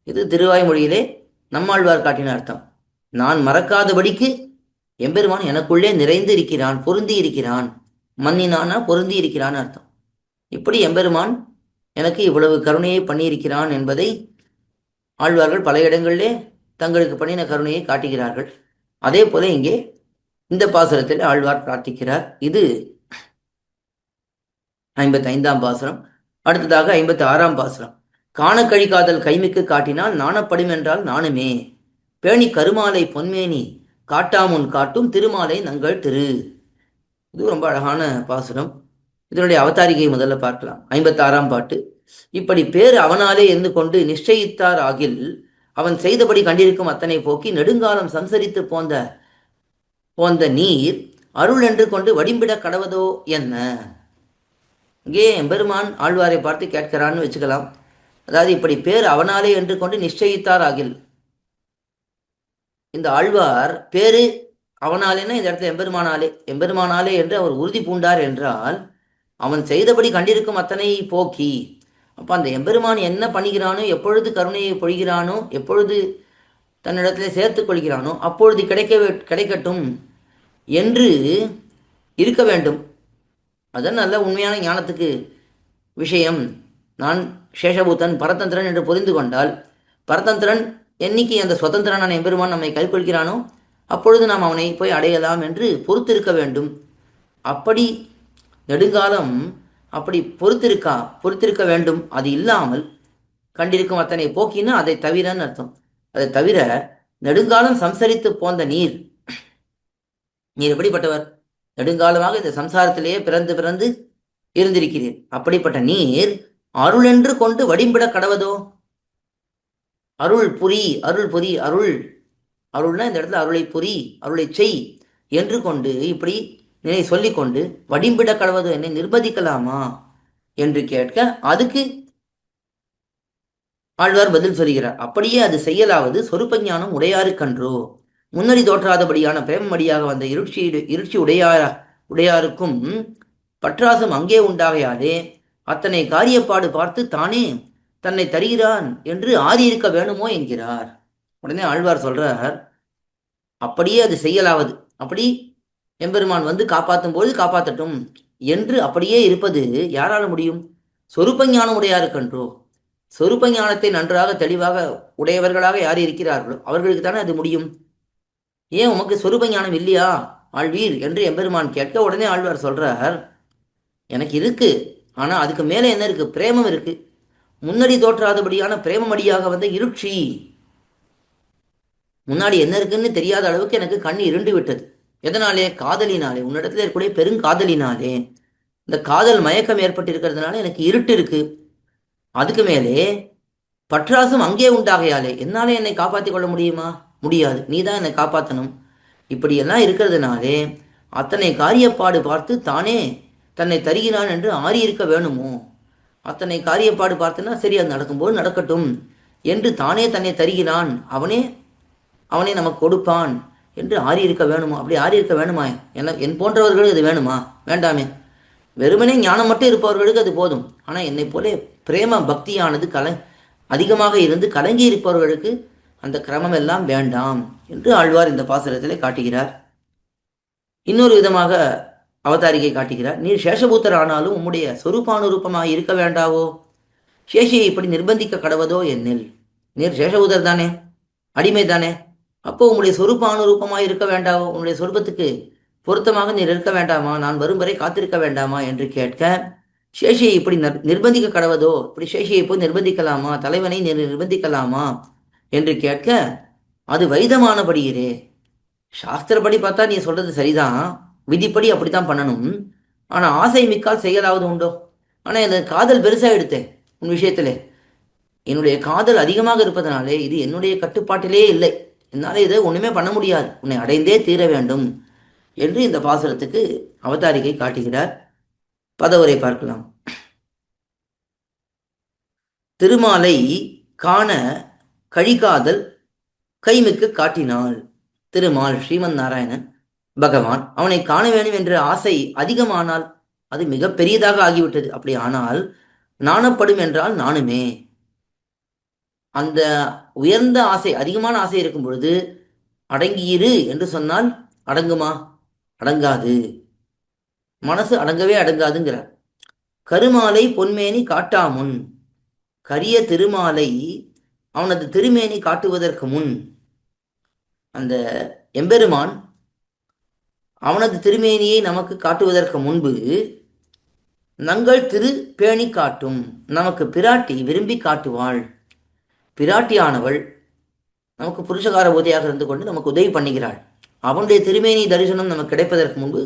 இது திருவாய்மொழியிலே நம்மாழ்வார் காட்டின அர்த்தம். நான் மறக்காதபடிக்கு எம்பெருமான் எனக்குள்ளே நிறைந்து இருக்கிறான், பொருந்தி இருக்கிறான். மன்னினானா பொருந்தி இருக்கிறான் அர்த்தம். இப்படி எம்பெருமான் எனக்கு இவ்வளவு கருணையை பண்ணியிருக்கிறான் என்பதை ஆழ்வார்கள் பல இடங்களிலே தங்களுக்கு பண்ணின கருணையை காட்டுகிறார்கள். அதே போல இங்கே இந்த பாசுரத்தில் ஆழ்வார் பிரார்த்திக்கிறார். இது 55ஆம் பாசுரம். அடுத்ததாக 56ஆம் பாசுரம். காண கழிக்காதல் கைமிக்கு காட்டினால் நாணப்படும் என்றால் நானுமே, பேணி கருமாலை பொன்மேனி காட்டாமுன் காட்டும் திருமாலை நங்கள் திரு. இது ரொம்ப அழகான பாசுரம். இதனுடைய அவதாரிகை முதல்ல பார்க்கலாம். 56ஆம் பாட்டு. இப்படி பேர் அவனாலே இருந்து கொண்டு நிச்சயித்தார் ஆகில் அவன் செய்தபடி கண்டிருக்கும் அத்தனை போக்கி நெடுங்காலம் சம்சரித்து போந்த நீர் அருள் என்று கொண்டு வடிம்பிட கடவதோ என்ன. இங்கே எம்பெருமான் ஆழ்வாரை பார்த்து கேட்கிறான்னு வச்சுக்கலாம். அதாவது இப்படி பேர் அவனாலே என்று கொண்டு நிச்சயித்தார் ஆகில், இந்த ஆழ்வார் பேரு அவனாலேன்னா இந்த இடத்துல எம்பெருமானாலே என்று அவர் உறுதி பூண்டார் என்றால் அவன் செய்தபடி கண்டிருக்கும் அத்தனை போக்கி. அப்போ அந்த எம்பெருமான் என்ன பண்ணுகிறானோ, எப்பொழுது கருணையை பொழிகிறானோ, எப்பொழுது தன்னிடத்திலே சேர்த்துக் கொள்கிறானோ அப்பொழுது கிடைக்கட்டும் என்று இருக்க வேண்டும். அதன் நல்ல உண்மையான ஞானத்துக்கு விஷயம். நான் சேஷபூதன் பரதந்திரன் என்று புரிந்து கொண்டால், பரதந்திரன் என்னைக்கு அந்த சுதந்திரனான எம்பெருமான் நம்மை கைக்கொள்கிறானோ அப்பொழுது நாம் அவனை போய் அடையலாம் என்று பொறுத்திருக்க வேண்டும். அப்படி நெடுங்காலம் அப்படி பொறுத்திருக்க வேண்டும். அது இல்லாமல் கண்டிருக்கும் அத்தனை போக்கினா அதை தவிரன்னு அர்த்தம். அதை தவிர நெடுங்காலம் சம்சரித்து போந்த நீர் எப்படிப்பட்டவர்? நெடுங்காலமாக இந்த சம்சாரத்திலேயே பிறந்து இருந்திருக்கிறீர். அப்படிப்பட்ட நீர் அருள் என்று கொண்டு வடிம்பிட கடவதோ. அருள்னா இந்த இடத்துல அருளை புரி, அருளை செய் என்று கொண்டு இப்படி நினை சொல்லிக்கொண்டு வடிம்பிட கடவதோ, என்னை நிர்பந்திக்கலாமா என்று கேட்க அதுக்கு ஆழ்வார் பதில் சொல்கிறார். அப்படியே அது செய்யலாவது சொருப்ப ஞானம் உடையாருக்கன்றோ. முன்னறி தோற்றாதபடியான பிரேமமடியாக வந்த இருட்சி உடையாருக்கும் பற்றாசம் அங்கே உண்டாகையாலே அத்தனை காரியப்பாடு பார்த்து தானே தன்னை தருகிறான் என்று ஆதியிருக்க வேணுமோ என்கிறார். உடனே ஆழ்வார் சொல்றார், அப்படியே அது செய்யலாவது, அப்படி எம்பெருமான் வந்து காப்பாற்றும் போது காப்பாற்றட்டும் என்று அப்படியே இருப்பது யாரால முடியும்? சொருப்ப ஞானம் உடையாருக்கன்றோ. சொருப்ப ஞானத்தை நன்றாக தெளிவாக உடையவர்களாக யார் இருக்கிறார்களோ அவர்களுக்கு தானே அது முடியும். ஏன் உமக்கு சொருப்ப ஞானம் இல்லையா ஆழ்வீர் என்று எம்பெருமான் கேட்க உடனே ஆழ்வார் சொல்றார், எனக்கு இருக்கு, ஆனா அதுக்கு மேலே என்ன இருக்கு? பிரேமம் இருக்கு. முன்னாடி தோற்றாதபடியான பிரேமமடியாக வந்த இருட்சி, முன்னாடி என்ன இருக்குன்னு தெரியாத அளவுக்கு எனக்கு கண் இருண்டு விட்டது. எதனாலே? காதலினாலே, உன்னிடத்துல இருக்கக்கூடிய பெருங்காதலினாலே. இந்த காதல் மயக்கம் ஏற்பட்டிருக்கிறதுனால எனக்கு இருட்டு இருக்கு. அதுக்கு மேலே பற்றாசும் அங்கே உண்டாகையாலே என்னாலே என்னை காப்பாற்றிக் கொள்ள முடியுமா? முடியாது, நீ தான் என்னை காப்பாற்றணும். இப்படியெல்லாம் இருக்கிறதுனாலே அத்தனை காரியப்பாடு பார்த்து தானே தன்னை தருகிறான் என்று ஆறியிருக்க வேணுமோ? அத்தனை காரியப்பாடு பார்த்துன்னா சரி, அது நடக்கும்போது நடக்கட்டும் என்று தானே தன்னை தருகிறான், அவனே நமக்கு கொடுப்பான் என்று ஆறியிருக்க வேணுமா? அப்படி ஆறியிருக்க வேணுமா? என் போன்றவர்களுக்கு இது வேணுமா? வேண்டாமே. வெறுமனே ஞானம் மட்டும் இருப்பவர்களுக்கு அது போதும். ஆனால் என்னை போல பிரேம பக்தியானது அதிகமாக இருந்து கலங்கி இருப்பவர்களுக்கு அந்த கிரமம் எல்லாம் வேண்டாம் என்று ஆழ்வார் இந்த பாசுரத்திலே காட்டுகிறார். இன்னொரு விதமாக அவதாரிகை காட்டுகிறார். நீர் சேஷபூத்தர் ஆனாலும் உம்முடைய சொரூபானுரூபமாக இருக்க வேண்டாவோ? சேஷியை இப்படி நிர்பந்திக்க கடவதோ என்னில்? நீர் சேஷபூதர் தானே, அடிமை தானே, அப்போ உங்களுடைய சொரூபானுரூபமாக இருக்க வேண்டாவோ? உன்னுடைய சொரூபத்துக்கு பொருத்தமாக நீர் இருக்க வேண்டாமா, நான் வரும் வரை காத்திருக்க வேண்டாமா என்று கேட்க, சேஷியை இப்படி நிர்பந்திக்க கடவதோ, இப்படி சேஷியை போய் நிர்பந்திக்கலாமா, தலைவனை நிர்பந்திக்கலாமா என்று கேட்க, அது வைதமானபடியிலே, சாஸ்திரப்படி பார்த்தா நீ சொல்றது சரிதான், விதிப்படி அப்படித்தான் பண்ணணும். ஆனா ஆசை மிக்கால் செய்யலாவது உண்டோ? ஆனா இந்த காதல் பெருசா எடுத்தேன் உன் விஷயத்திலே, என்னுடைய காதல் அதிகமாக இருப்பதனாலே இது என்னுடைய கட்டுப்பாட்டிலே இல்லை, என்னால இதை ஒண்ணுமே பண்ண முடியாது, உன்னை அடைந்தே தீர வேண்டும் என்று இந்த பாசுரத்துக்கு அவதாரிகை காட்டுகிறார். பதவுரை பார்க்கலாம். திருமாலை காண கழிகாதல் கைமிக்கு காட்டினாள். திருமால் ஸ்ரீமன் நாராயணன் பகவான் அவனை காண வேண்டும் என்ற ஆசை அதிகமானால் அது மிக பெரியதாக ஆகிவிட்டது. அப்படி ஆனால் நாணப்படும் என்றால் நானுமே. அந்த உயர்ந்த ஆசை, அதிகமான ஆசை இருக்கும் பொழுது அடங்கியிரு என்று சொன்னால் அடங்குமா? அடங்காது. மனசு அடங்கவே அடங்காதுங்கிறார். கருமாலை பொன்மேனி காட்டாமுன், கரிய திருமாலை அவனது திருமேனி காட்டுவதற்கு முன், அந்த எம்பெருமான் அவனது திருமேனியை நமக்கு காட்டுவதற்கு முன்பு நங்கள் திரு பேணி காட்டும், நமக்கு பிராட்டி விரும்பி காட்டுவாள். பிராட்டியானவள் நமக்கு புருஷகார போதையாக இருந்து கொண்டு நமக்கு உதவி பண்ணுகிறாள். அவனுடைய திருமேனி தரிசனம் நமக்கு கிடைப்பதற்கு முன்பு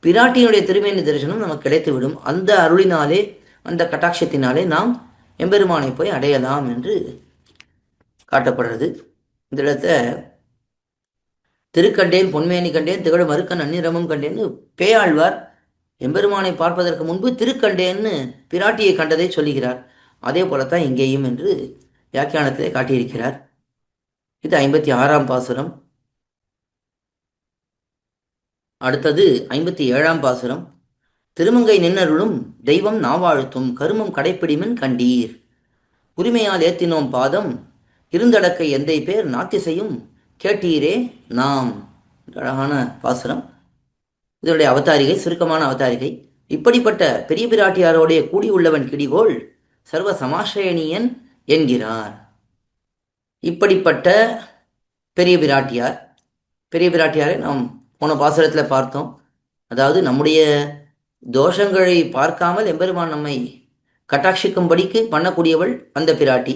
பிராட்டியினுடைய திருமேனி தரிசனம் நமக்கு கிடைத்துவிடும். அந்த அருளினாலே, அந்த கட்டாட்சத்தினாலே நாம் எம்பெருமானை போய் அடையலாம் என்று காட்டப்படுறது. இந்த இடத்த திருக்கண்டேன் பொன்மேனி கண்டேன் திகழ மறுக்கன் அந்நிரமும் கண்டேன்னு பேயாழ்வார் எம்பெருமானை பார்ப்பதற்கு முன்பு திருக்கண்டேன்னு பிராட்டியை கண்டதை சொல்லுகிறார். அதே போலத்தான் இங்கேயும் என்று வியாக்கியானத்திலே காட்டியிருக்கிறார். இது 56ஆம் பாசுரம். அடுத்தது 57ஆம் பாசுரம். திருமங்கை நின்னருளும் தெய்வம் நாவாழ்த்தும் கருமம் கடைப்பிடிமின் கண்டீர், உரிமையால் ஏத்தினோம் பாதம் இருந்தடக்கை எந்தை பேர் நாத்திசையும் கேட்டீரே நாம். அழகான பாசுரம். இதனுடைய அவதாரிகை, சுருக்கமான அவதாரிகை. இப்படிப்பட்ட பெரிய பிராட்டியாரோடைய கூடியுள்ளவன் கிடிகோள் சர்வ சமாசிரயணியன் என்கிறார். இப்படிப்பட்ட பெரிய பிராட்டியார், பெரிய பிராட்டியாரை நாம் போன பாசுரத்தில் பார்த்தோம். அதாவது நம்முடைய தோஷங்களை பார்க்காமல் எம்பெருமான் நம்மை கட்டாட்சிக்கும்படிக்கு பண்ணக்கூடியவள் அந்த பிராட்டி.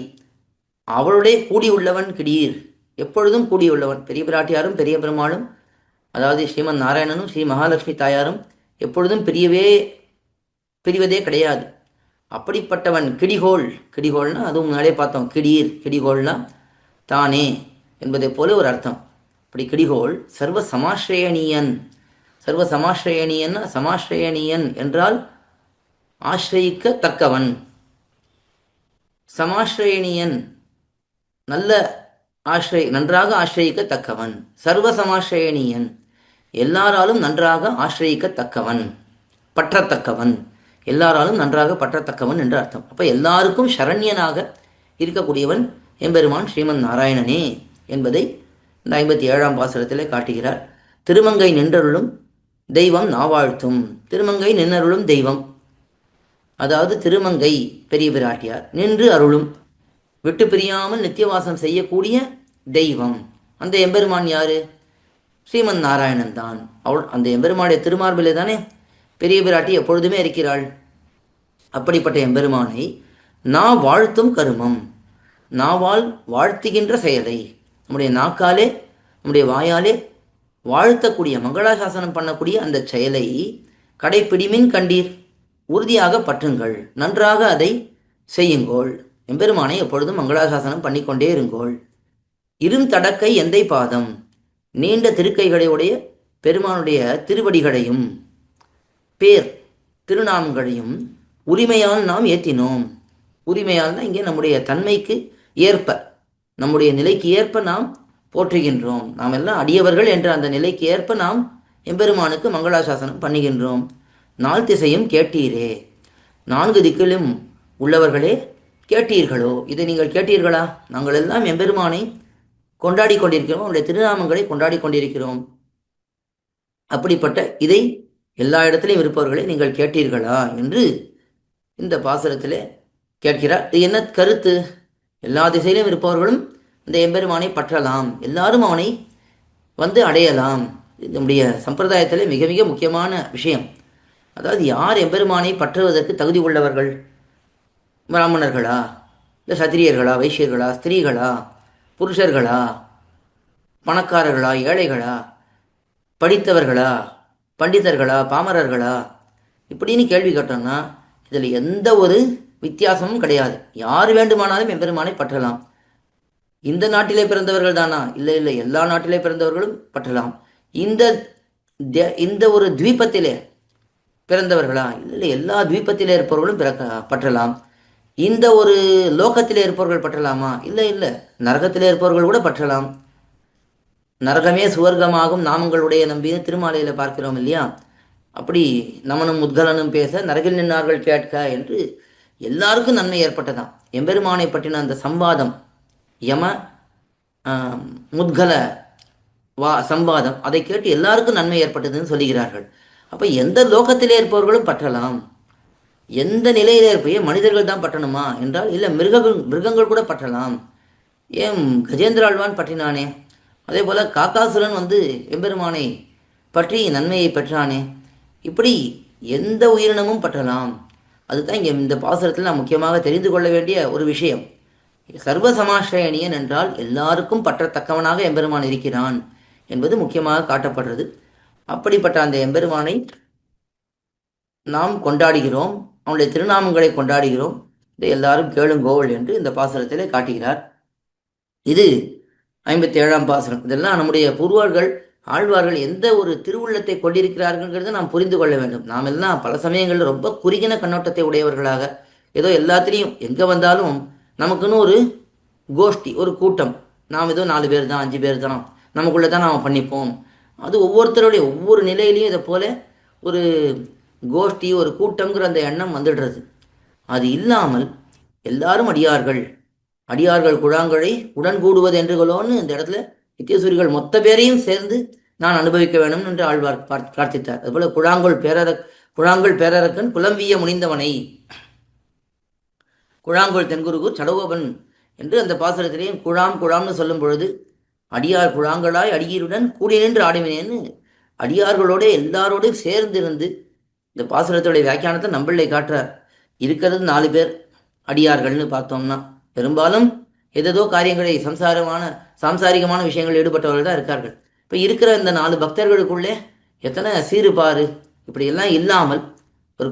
அவளுடைய கூடியுள்ளவன் கிடீர், எப்பொழுதும் கூடியுள்ளவன். பெரிய பிராட்டியாரும் பெரிய பெருமாளும், அதாவது ஸ்ரீமன் நாராயணனும் ஸ்ரீ மகாலட்சுமி தாயாரும் எப்பொழுதும் பிரிவதே கிடையாது. அப்படிப்பட்டவன் கிடிகோள். கிடிகோள்னா அதுவும் முன்னாலே பார்த்தோம், கிடீர் கிடிகோள்னா தானே என்பதை போல ஒரு அர்த்தம். அப்படி கிடிகோள் சர்வ சமாஸ்ரயணியன். சர்வ சமாஸ்ரயணியன்னா, சமாஸ்ரயணியன் என்றால் ஆசிரயிக்கத்தக்கவன். சமாஸ்ரயணியன் நல்ல நன்றாக ஆசிரயிக்கத்தக்கவன். சர்வ சமாஸ்ரயணியன் எல்லாராலும் நன்றாக ஆசிரயிக்கத்தக்கவன், பற்றத்தக்கவன், எல்லாராலும் நன்றாக பற்றத்தக்கவன் என்று அர்த்தம். அப்போ எல்லாருக்கும் சரண்யனாக இருக்கக்கூடியவன் எம்பெருமான் ஸ்ரீமன் நாராயணனே என்பதை இந்த 57ஆம் பாசுரத்திலே காட்டுகிறார். திருமங்கை நின்றருளும் தெய்வம் நாவாழ்த்தும். திருமங்கை நின்னருளும் தெய்வம், அதாவது திருமங்கை பெரிய பிராட்டியார், நின்று அருளும் விட்டு பிரியாமல் நித்தியவாசம் செய்யக்கூடிய தெய்வம். அந்த எம்பெருமான் யாரு? ஸ்ரீமன் நாராயணன் தான். அவள் அந்த எம்பெருமானுடைய திருமார்பிலே தானே பெரிய பிராட்டி எப்பொழுதுமே இருக்கிறாள். அப்படிப்பட்ட எம்பெருமானை நான் வாழ்த்தும் கருமம், நாவால் வாழ்த்துகின்ற செயலை, நம்முடைய நாக்காலே நம்முடைய வாயாலே வாழ்த்தக்கூடிய மங்களாசாசனம் பண்ணக்கூடிய அந்த செயலை கடைப்பிடிமின் கண்டீர், உறுதியாக பற்றுங்கள், நன்றாக அதை செய்யுங்கோள். எம்பெருமானை எப்பொழுதும் மங்களாசாசனம் பண்ணிக்கொண்டே இருங்கோள். இருந்தடக்கை எந்தை பாதம், நீண்ட திருக்கைகளையுடைய பெருமானுடைய திருவடிகளையும் பேர் திருநாமங்களையும் உரிமையால் நாம் ஏற்றினோம். உரிமையால் தான் இங்கே நம்முடைய தன்மைக்கு ஏற்ப, நம்முடைய நிலைக்கு ஏற்ப நாம் போற்றுகின்றோம். நாம் எல்லாம் அடியவர்கள் என்ற அந்த நிலைக்கு ஏற்ப நாம் எம்பெருமானுக்கு மங்களாசாசனம் பண்ணுகின்றோம். நாள் திசையும் கேட்டீரே, 4 திக்கிலும் உள்ளவர்களே கேட்டீர்களோ? இதை நீங்கள் கேட்டீர்களா? நாங்கள் எல்லாம் எம்பெருமானை கொண்டாடி கொண்டிருக்கிறோம், அவருடைய திருநாமங்களை கொண்டாடி கொண்டிருக்கிறோம். அப்படிப்பட்ட இதை எல்லா இடத்திலையும் இருப்பவர்களை நீங்கள் கேட்டீர்களா என்று இந்த பாசுரத்திலே கேட்கிறார். இது என்ன கருத்து? எல்லா திசையிலும் இருப்பவர்களும் இந்த எம்பெருமானை பற்றலாம், எல்லாரும் அவனை வந்து அடையலாம் நம்முடைய சம்பிரதாயத்திலே மிக மிக முக்கியமான விஷயம். அதாவது யார் எம்பெருமானை பற்றுவதற்கு தகுதி உள்ளவர்கள்? பிராமணர்களா, இல்லை சத்திரியர்களா, வைசியர்களா, ஸ்திரீகளா, புருஷர்களா, பணக்காரர்களா, ஏழைகளா, படித்தவர்களா, பண்டிதர்களா, பாமரர்களா, இப்படின்னு கேள்வி கேட்டோம்னா இதில் எந்த ஒரு வித்தியாசமும் கிடையாது. யார் வேண்டுமானாலும் எம்பெருமானை பற்றலாம். இந்த நாட்டிலே பிறந்தவர்கள் தானா? இல்லை இல்லை, எல்லா நாட்டிலே பிறந்தவர்களும் பற்றலாம். இந்த இந்த ஒரு துவீபத்திலே பிறந்தவர்களா? இல்லை, எல்லா துவீபத்திலே இருப்பவர்களும் பற்றலாம். இந்த ஒரு லோகத்திலே இருப்பவர்கள் பற்றலாமா? இல்லை இல்லை, நரகத்திலே இருப்பவர்கள் கூட பற்றலாம். நரகமே சுவர்க்கமாகும் நாமங்களுடைய நம்பின்னு திருமாலையில் பார்க்கிறோம் இல்லையா? அப்படி நமனும் முத்கலனும் பேச நரகில் நின்னார்கள் கேட்க என்று எல்லாருக்கும் நன்மை ஏற்பட்டதாம். எம்பெருமானை பற்றின அந்த சம்பாதம், யம முத்கல சம்பாதம், அதை கேட்டு எல்லாருக்கும் நன்மை ஏற்பட்டதுன்னு சொல்லுகிறார்கள். அப்போ எந்த லோகத்திலே இருப்பவர்களும் பற்றலாம். எந்த நிலையிலே இருப்பையே மனிதர்கள் தான் பற்றணுமா என்றால் இல்லை, மிருகங்கள் கூட பற்றலாம். ஏன் கஜேந்திராழ்வான் பற்றினானே, அதே போல் காக்காசுரன் எம்பெருமானை பற்றி நன்மையை பெற்றானே. இப்படி எந்த உயிரினமும் பற்றலாம். அதுதான் இங்கே இந்த பாசுரத்தில் நான் முக்கியமாக தெரிந்து கொள்ள வேண்டிய ஒரு விஷயம். சர்வசமாஸ்ரயணியன் என்றால் எல்லாருக்கும் பற்றத்தக்கவனாக எம்பெருமான் இருக்கிறான் என்பது முக்கியமாக காட்டப்படுறது. அப்படிப்பட்ட அந்த எம்பெருமானை நாம் கொண்டாடுகிறோம், அவனுடைய திருநாமங்களை கொண்டாடுகிறோம். இதை எல்லாரும் கேளுங்கோள் என்று இந்த பாசுரத்திலே காட்டுகிறார். இது 57ஆம் பாசுரம். இதெல்லாம் நம்முடைய பூர்வர்கள் ஆழ்வார்கள் எந்த ஒரு திருவுள்ளத்தை கொண்டிருக்கிறார்கள்ங்கிறத நாம் புரிந்து கொள்ள வேண்டும். நாம் எல்லாம் பல சமயங்களில் ரொம்ப குறுகின கண்ணோட்டத்தை உடையவர்களாக, ஏதோ எல்லாத்திலையும் எங்கே வந்தாலும் நமக்குன்னு ஒரு கோஷ்டி, ஒரு கூட்டம், நாம் ஏதோ 4 பேர் தான் 5 பேர் தான் நமக்குள்ளே தான் நாம் பண்ணிப்போம். அது ஒவ்வொருத்தருடைய ஒவ்வொரு நிலையிலையும் இதை போல ஒரு கோஷ்டி, ஒரு கூட்டங்கிற அந்த எண்ணம் வந்துடுறது. அது இல்லாமல் எல்லாரும் அடியார்கள், அடியார்கள் குழாங்கழை உடன் கூடுவது என்றுகளோன்னு இந்த இடத்துல நித்தியசூரிகள் மொத்த பேரையும் சேர்ந்து நான் அனுபவிக்க வேண்டும் என்று ஆழ்வார் பிரார்த்தித்தார். அதுபோல குழாங்கொள் பேரரக்கன் குலம்பிய முனிந்தவனை, குழாங்கொள் தென்குருகூர் சடகோபன் என்று அந்த பாசுரத்திலேயும் குழாம்னு சொல்லும் பொழுது அடியார் குழாங்களாய் அடியருடன் கூடி நின்று ஆடுவினேன்னு அடியார்களோட எல்லாரோடையும் சேர்ந்திருந்து இந்த பாசுரத்துடைய வியாக்கியானத்தை நம்பிள்ளை காட்டுறார். இருக்கிறது 4 பேர் அடியார்கள்னு பார்த்தோம்னா பெரும்பாலும் ஏதோ காரியங்களை சாம்சாரிகமான விஷயங்கள் ஈடுபட்டவர்கள் தான் இருக்கார்கள். இப்போ இருக்கிற இந்த 4 பக்தர்களுக்குள்ளே எத்தனை சீறுபாறு இப்படியெல்லாம் இல்லாமல், ஒரு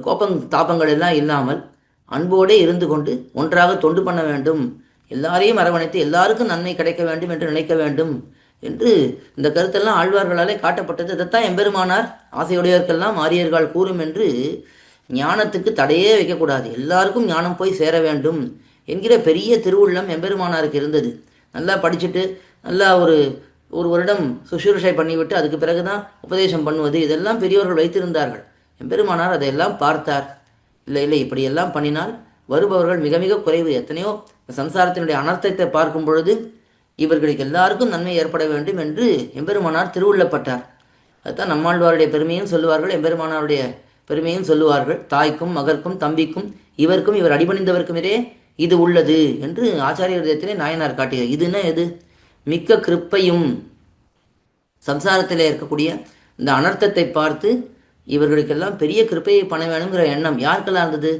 தாபங்கள் எல்லாம் இல்லாமல் அன்போடே இருந்து கொண்டு ஒன்றாக தொண்டு பண்ண வேண்டும், எல்லாரையும் அரவணைத்து எல்லாருக்கும் நன்மை கிடைக்க வேண்டும் என்று நினைக்க வேண்டும் என்று இந்த கருத்தெல்லாம் ஆழ்வார்களாலே காட்டப்பட்டது. இதைத்தான் எம்பெருமானார் ஆசையுடையவர்க்கெல்லாம் ஆரியர்கள் கூறும் என்று ஞானத்துக்கு தடையே வைக்கக்கூடாது, எல்லாருக்கும் ஞானம் போய் சேர வேண்டும் என்கிற பெரிய திருவுள்ளம் எம்பெருமானாருக்கு இருந்தது. நல்லா படிச்சுட்டு நல்லா ஒரு வருடம் சுசுரூஷை பண்ணிவிட்டு அதுக்கு பிறகு தான் உபதேசம் பண்ணுவது, இதெல்லாம் பெரியவர்கள் வைத்திருந்தார்கள். எம்பெருமானார் அதையெல்லாம் பார்த்தார். இல்லை இல்லை, இப்படியெல்லாம் பண்ணினால் வருபவர்கள் மிக மிக குறைவு. எத்தனையோ சம்சாரத்தினுடைய அனர்த்தத்தை பார்க்கும் பொழுது இவர்களுக்கு எல்லாருக்கும் நன்மை ஏற்பட வேண்டும் என்று எம்பெருமானார் திருவுள்ளப்பட்டார். அதுதான் நம்மாழ்வாருடைய பெருமையும் சொல்லுவார்கள், எம்பெருமானாருடைய பெருமையும் சொல்லுவார்கள். தாய்க்கும் மகற்கும் தம்பிக்கும் இவருக்கும் இவர் அடிபணிந்தவர்க்குமிரே இது உள்ளது என்று ஆச்சாரிய ஹிருதயத்திலே நாயனார் காட்டுகிறார். இதுன்னா எது? மிக்க கிருப்பையும் சம்சாரத்தில் இருக்கக்கூடிய இந்த அனர்த்தத்தை பார்த்து இவர்களுக்கெல்லாம் பெரிய கிருப்பையை பண்ண வேணுங்கிற எண்ணம் யாருக்கெல்லாம் இருந்தது?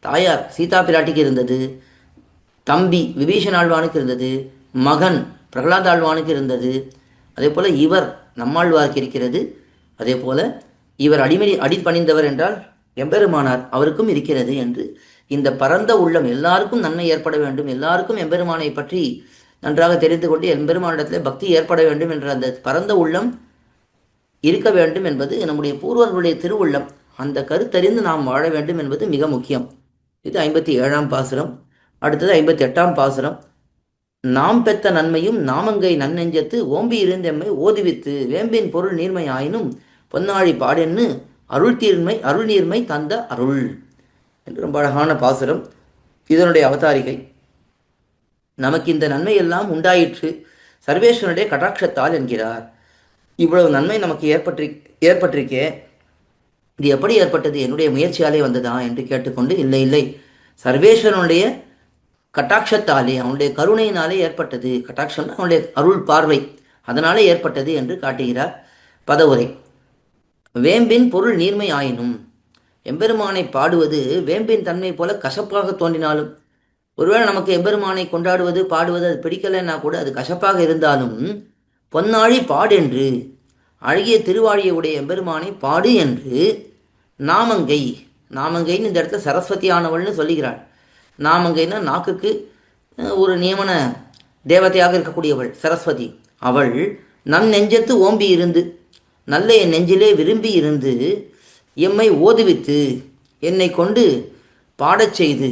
தாயார் சீதா பிராட்டிக்கு இருந்தது, தம்பி விபீஷணாழ்வானுக்கு இருந்தது, மகன் பிரகலாதாழ்வானுக்கு இருந்தது, அதே போல் இவர் நம்மாழ்வாருக்கு இருக்கிறது. அதே போல் இவர் அடிபணிந்தவர் என்றால் எம்பெருமானார் அவருக்கும் இருக்கிறது என்று இந்த பரந்த உள்ளம் எல்லாருக்கும் நன்மை ஏற்பட வேண்டும், எல்லாருக்கும் எம்பெருமானை பற்றி நன்றாக தெரிந்து கொண்டு எம்பெருமானிடத்தில் பக்தி ஏற்பட வேண்டும் என்ற அந்த பரந்த உள்ளம் இருக்க வேண்டும் என்பது நம்முடைய பூர்வர்களுடைய திருவுள்ளம். அந்த கருத்தறிந்து நாம் வாழ வேண்டும் என்பது மிக முக்கியம். இது 57ஆம் பாசுரம். அடுத்தது 58ஆம் பாசுரம். நாம் பெற்ற நன்மையும் நாமங்கை நன்னெஞ்சத்து ஓம்பி இருந்தெம்மை ஓதுவித்து வேம்பின் பொருள் நீர்மை ஆயினும் பொன்னாழி பாடென்னு அருள் நீர்மை தந்த அருள் என்று ரொம்ப அழகான பாசுரம். இதனுடைய அவதாரிகை, நமக்கு இந்த நன்மை எல்லாம் உண்டாயிற்று சர்வேஸ்வரனுடைய கடாட்சத்தால் என்கிறார். இவ்வளவு நன்மை நமக்கு ஏற்பட்டிருக்கே, இது எப்படி ஏற்பட்டது? என்னுடைய முயற்சியாலே வந்ததா என்று கேட்டுக்கொண்டு, இல்லை இல்லை, சர்வேஸ்வரனுடைய கட்டாட்சத்தாலே அவனுடைய கருணையினாலே ஏற்பட்டது. கட்டாட்சம் அவனுடைய அருள் பார்வை, அதனாலே ஏற்பட்டது என்று காட்டுகிறார். பதவுரை. வேம்பின் பொருள் நீர்மை ஆயினும். எம்பெருமானை பாடுவது வேம்பின் தன்மை போல கசப்பாக தோன்றினாலும், ஒருவேளை நமக்கு எம்பெருமானை கொண்டாடுவது பாடுவது அது பிடிக்கலைன்னா கூட, அது கசப்பாக இருந்தாலும், பொன்னாழி பாடென்று அழகிய திருவாழியை உடைய எம்பெருமானை பாடு என்று நாமங்கை, நாமங்கைன்னு இந்த இடத்துல சரஸ்வதி ஆனவள்னு சொல்லுகிறாள். நாமங்கைன்னா நாக்குக்கு ஒரு நியமன தேவதையாக இருக்கக்கூடியவள் சரஸ்வதி. அவள் நன் நெஞ்சத்து ஓம்பி இருந்து, நல்ல என் நெஞ்சிலே விரும்பி இருந்து, எம்மை ஓதுவித்து என்னை கொண்டு பாடச் செய்து,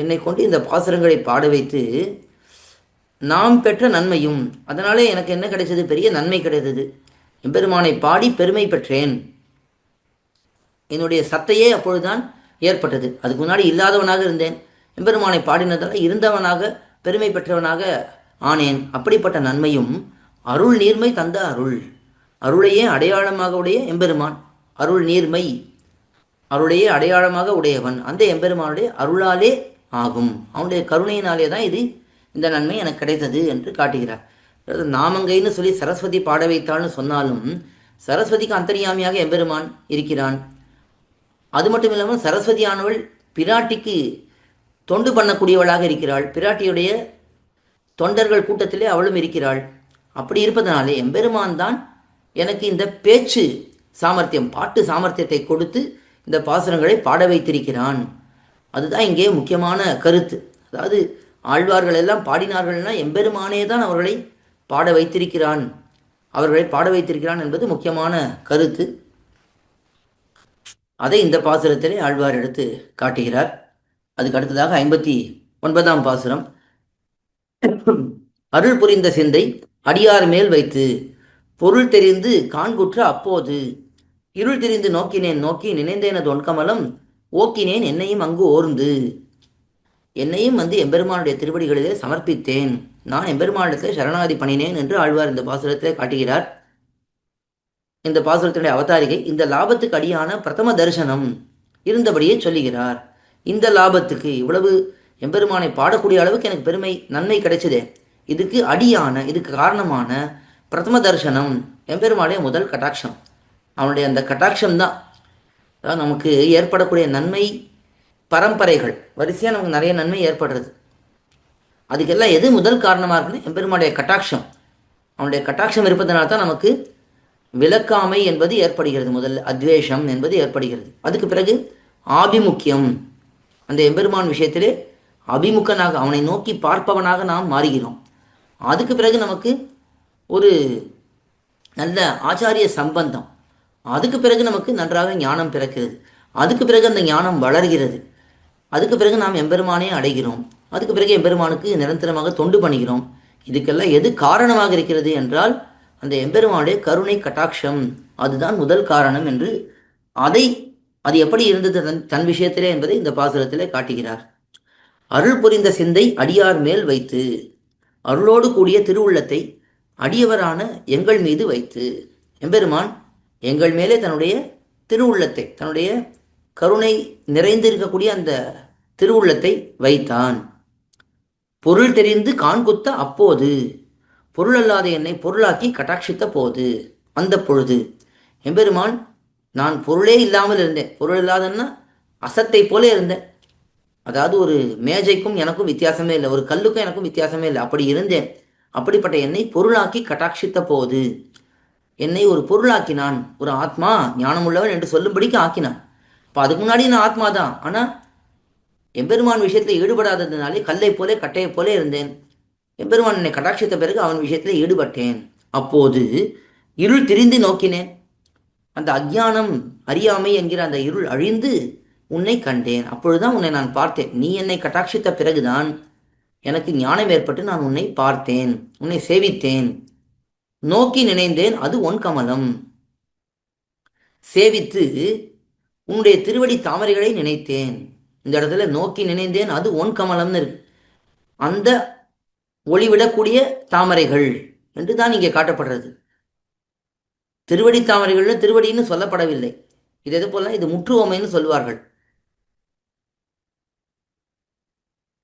என்னை கொண்டு இந்த பாசுரங்களை பாட வைத்து, நாம் பெற்ற நன்மையும், அதனாலே எனக்கு என்ன கிடைச்சது? பெரிய நன்மை கிடைத்தது. எம்பெருமானை பாடி பெருமை பெற்றேன். என்னுடைய சத்தையே அப்பொழுதுதான் ஏற்பட்டது. அதுக்கு முன்னாடி இல்லாதவனாக இருந்தேன். எம்பெருமானை பாடினதால் இருந்தவனாக பெருமை பெற்றவனாக ஆனேன். அப்படிப்பட்ட நன்மையும் அருள் நீர்மை தந்த அருள், அருளையே அடையாளமாக உடைய எம்பெருமான், அருள் நீர்மை, அருளையே அடையாளமாக உடையவன், அந்த எம்பெருமானுடைய அருளாலே ஆகும், அவனுடைய கருணையினாலே தான் இந்த நன்மை எனக்கு கிடைத்தது என்று காட்டுகிறார். நாமங்கைன்னு சொல்லி சரஸ்வதி பாட வைத்தாள்னு சொன்னாலும், சரஸ்வதிக்கு அந்தரியாமியாக எம்பெருமான் இருக்கிறான். அது மட்டும் இல்லாமல் சரஸ்வதி ஆனவள் பிராட்டிக்கு தொண்டு பண்ணக்கூடியவளாக இருக்கிறாள். பிராட்டியுடைய தொண்டர்கள் கூட்டத்திலே அவளும் இருக்கிறாள். அப்படி இருப்பதனாலே எம்பெருமான் தான் எனக்கு இந்த பேச்சு சாமர்த்தியம், பாட்டு சாமர்த்தியத்தை கொடுத்து இந்த பாசுரங்களை பாட வைத்திருக்கிறான். அதுதான் இங்கே முக்கியமான கருத்து. அதாவது ஆழ்வார்கள் எல்லாம் பாடினார்கள்னா எம்பெருமானே தான் அவர்களை பாட வைத்திருக்கிறான், அவர்களை பாட வைத்திருக்கிறான் என்பது முக்கியமான கருத்து. அதை இந்த பாசுரத்திலே ஆழ்வார் எடுத்து காட்டுகிறார். அதுக்கு அடுத்ததாக 59ஆம் பாசுரம். அருள் புரிந்த சிந்தை அடியார் மேல் வைத்து பொருள் தெரிந்து காண்குற்ற அப்போது இருள் தெரிந்து நோக்கினேன் நோக்கி நினைந்தேனது ஒன்கமலம் ஓக்கினேன் என்னையும் அங்கு ஓர்ந்து. என்னையும் எம்பெருமானுடைய திருவடிகளிலே சமர்ப்பித்தேன், நான் எம்பெருமானிடத்திலே சரணாதி பண்ணினேன் என்று ஆழ்வார் இந்த பாசுரத்திலே காட்டுகிறார். இந்த பாசுரத்தினுடைய அவதாரிகை இந்த லாபத்துக்கு அடியான பிரதம தரிசனம் இருந்தபடியே சொல்லுகிறார். இந்த லாபத்துக்கு, இவ்வளவு எம்பெருமானை பாடக்கூடிய அளவுக்கு எனக்கு பெருமை நன்மை கிடைச்சதே, இதுக்கு அடியான, இதுக்கு காரணமான பிரதம தரிசனம் எம்பெருமானுடைய முதல் கட்டாட்சம். அவனுடைய அந்த கட்டாட்சம் தான் நமக்கு ஏற்படக்கூடிய நன்மை பரம்பரைகள் வரிசையாக நமக்கு நிறைய நன்மை ஏற்படுறது. அதுக்கெல்லாம் எது முதல் காரணமாக இருக்குன்னு எம்பெருமானுடைய கட்டாட்சம். அவனுடைய கட்டாட்சம் இருப்பதனால தான் நமக்கு விலக்காமை என்பது ஏற்படுகிறது. முதல்ல அத்வேஷம் என்பது ஏற்படுகிறது. அதுக்கு பிறகு ஆபிமுக்கியம், அந்த எம்பெருமான் விஷயத்திலே அபிமுகனாக அவனை நோக்கி பார்ப்பவனாக நாம் மாறுகிறோம். அதுக்கு பிறகு நமக்கு ஒரு நல்ல ஆச்சாரிய சம்பந்தம், அதுக்கு பிறகு நமக்கு நன்றாக ஞானம் பிறக்கிறது, அதுக்கு பிறகு அந்த ஞானம் வளர்கிறது, அதுக்கு பிறகு நாம் எம்பெருமானே அடைகிறோம், அதுக்கு பிறகு எம்பெருமானுக்கு நிரந்தரமாக தொண்டு பண்ணுகிறோம். இதுக்கெல்லாம் எது காரணமாக இருக்கிறது என்றால் அந்த எம்பெருமானுடைய கருணை கட்டாட்சம், அதுதான் முதல் காரணம் என்று அது எப்படி இருந்தது தன் விஷயத்திலே என்பதை இந்த பாசுரத்திலே காட்டுகிறார். அருள் புரிந்த சிந்தை அடியார் மேல் வைத்து, அருளோடு கூடிய திருவுள்ளத்தை அடியவரான எங்கள் மீது வைத்து, எம்பெருமான் எங்கள் மேலே தன்னுடைய திருவுள்ளத்தை, தன்னுடைய கருணை நிறைந்திருக்கக்கூடிய அந்த திருவுள்ளத்தை வைத்தான். பொருள் தெரிந்து காண்குத்த அப்போது, பொருள் அல்லாத என்னை பொருளாக்கி கட்டாட்சித்த போது, அந்த பொழுது எம்பெருமான், நான் பொருளே இல்லாமல் இருந்தேன், பொருள் இல்லாதன்னா அசத்தை போல இருந்தேன், அதாவது ஒரு மேஜைக்கும் எனக்கும் வித்தியாசமே இல்லை, ஒரு கல்லுக்கும் எனக்கும் வித்தியாசமே இல்லை, அப்படி இருந்தேன். அப்படிப்பட்ட என்னை பொருளாக்கி கட்டாட்சித்த போது, என்னை ஒரு பொருளாக்கினான், ஒரு ஆத்மா ஞானமுள்ளவன் என்று சொல்லும்படிக்கு ஆக்கினான். இப்போ அதுக்கு முன்னாடி நான் ஆத்மா தான், ஆனால் எம்பெருமான் விஷயத்தில் ஈடுபடாததுனாலே கல்லை போலே கட்டையை போலே இருந்தேன். எம்பெருமான் என்னை கட்டாட்சித்த பிறகு அவன் விஷயத்தில் ஈடுபட்டேன். அப்போது இருள் திரிந்து நோக்கினேன், அந்த அஜ்ஞானம் அறியாமை என்கிற அந்த இருள் அழிந்து உன்னை கண்டேன். அப்பொழுதுதான் உன்னை நான் பார்த்தேன். நீ என்னை கட்டாட்சித்த பிறகுதான் எனக்கு ஞானம் ஏற்பட்டு நான் உன்னை பார்த்தேன், உன்னை சேவித்தேன். நோக்கி நினைந்தேன் அது ஒன் கமலம், சேவித்து உன்னுடைய திருவடி தாமரைகளை நினைத்தேன். இந்த இடத்துல நோக்கி நினைந்தேன் அது ஒன் கமலம்னு இருக்கு. அந்த ஒளிவிடக்கூடிய தாமரைகள் என்று தான் இங்கே காட்டப்படுறது. திருவடி தாமரைகள்னு திருவடின்னு சொல்லப்படவில்லை. இது எது போல, இது முற்றுவமைன்னு சொல்வார்கள்.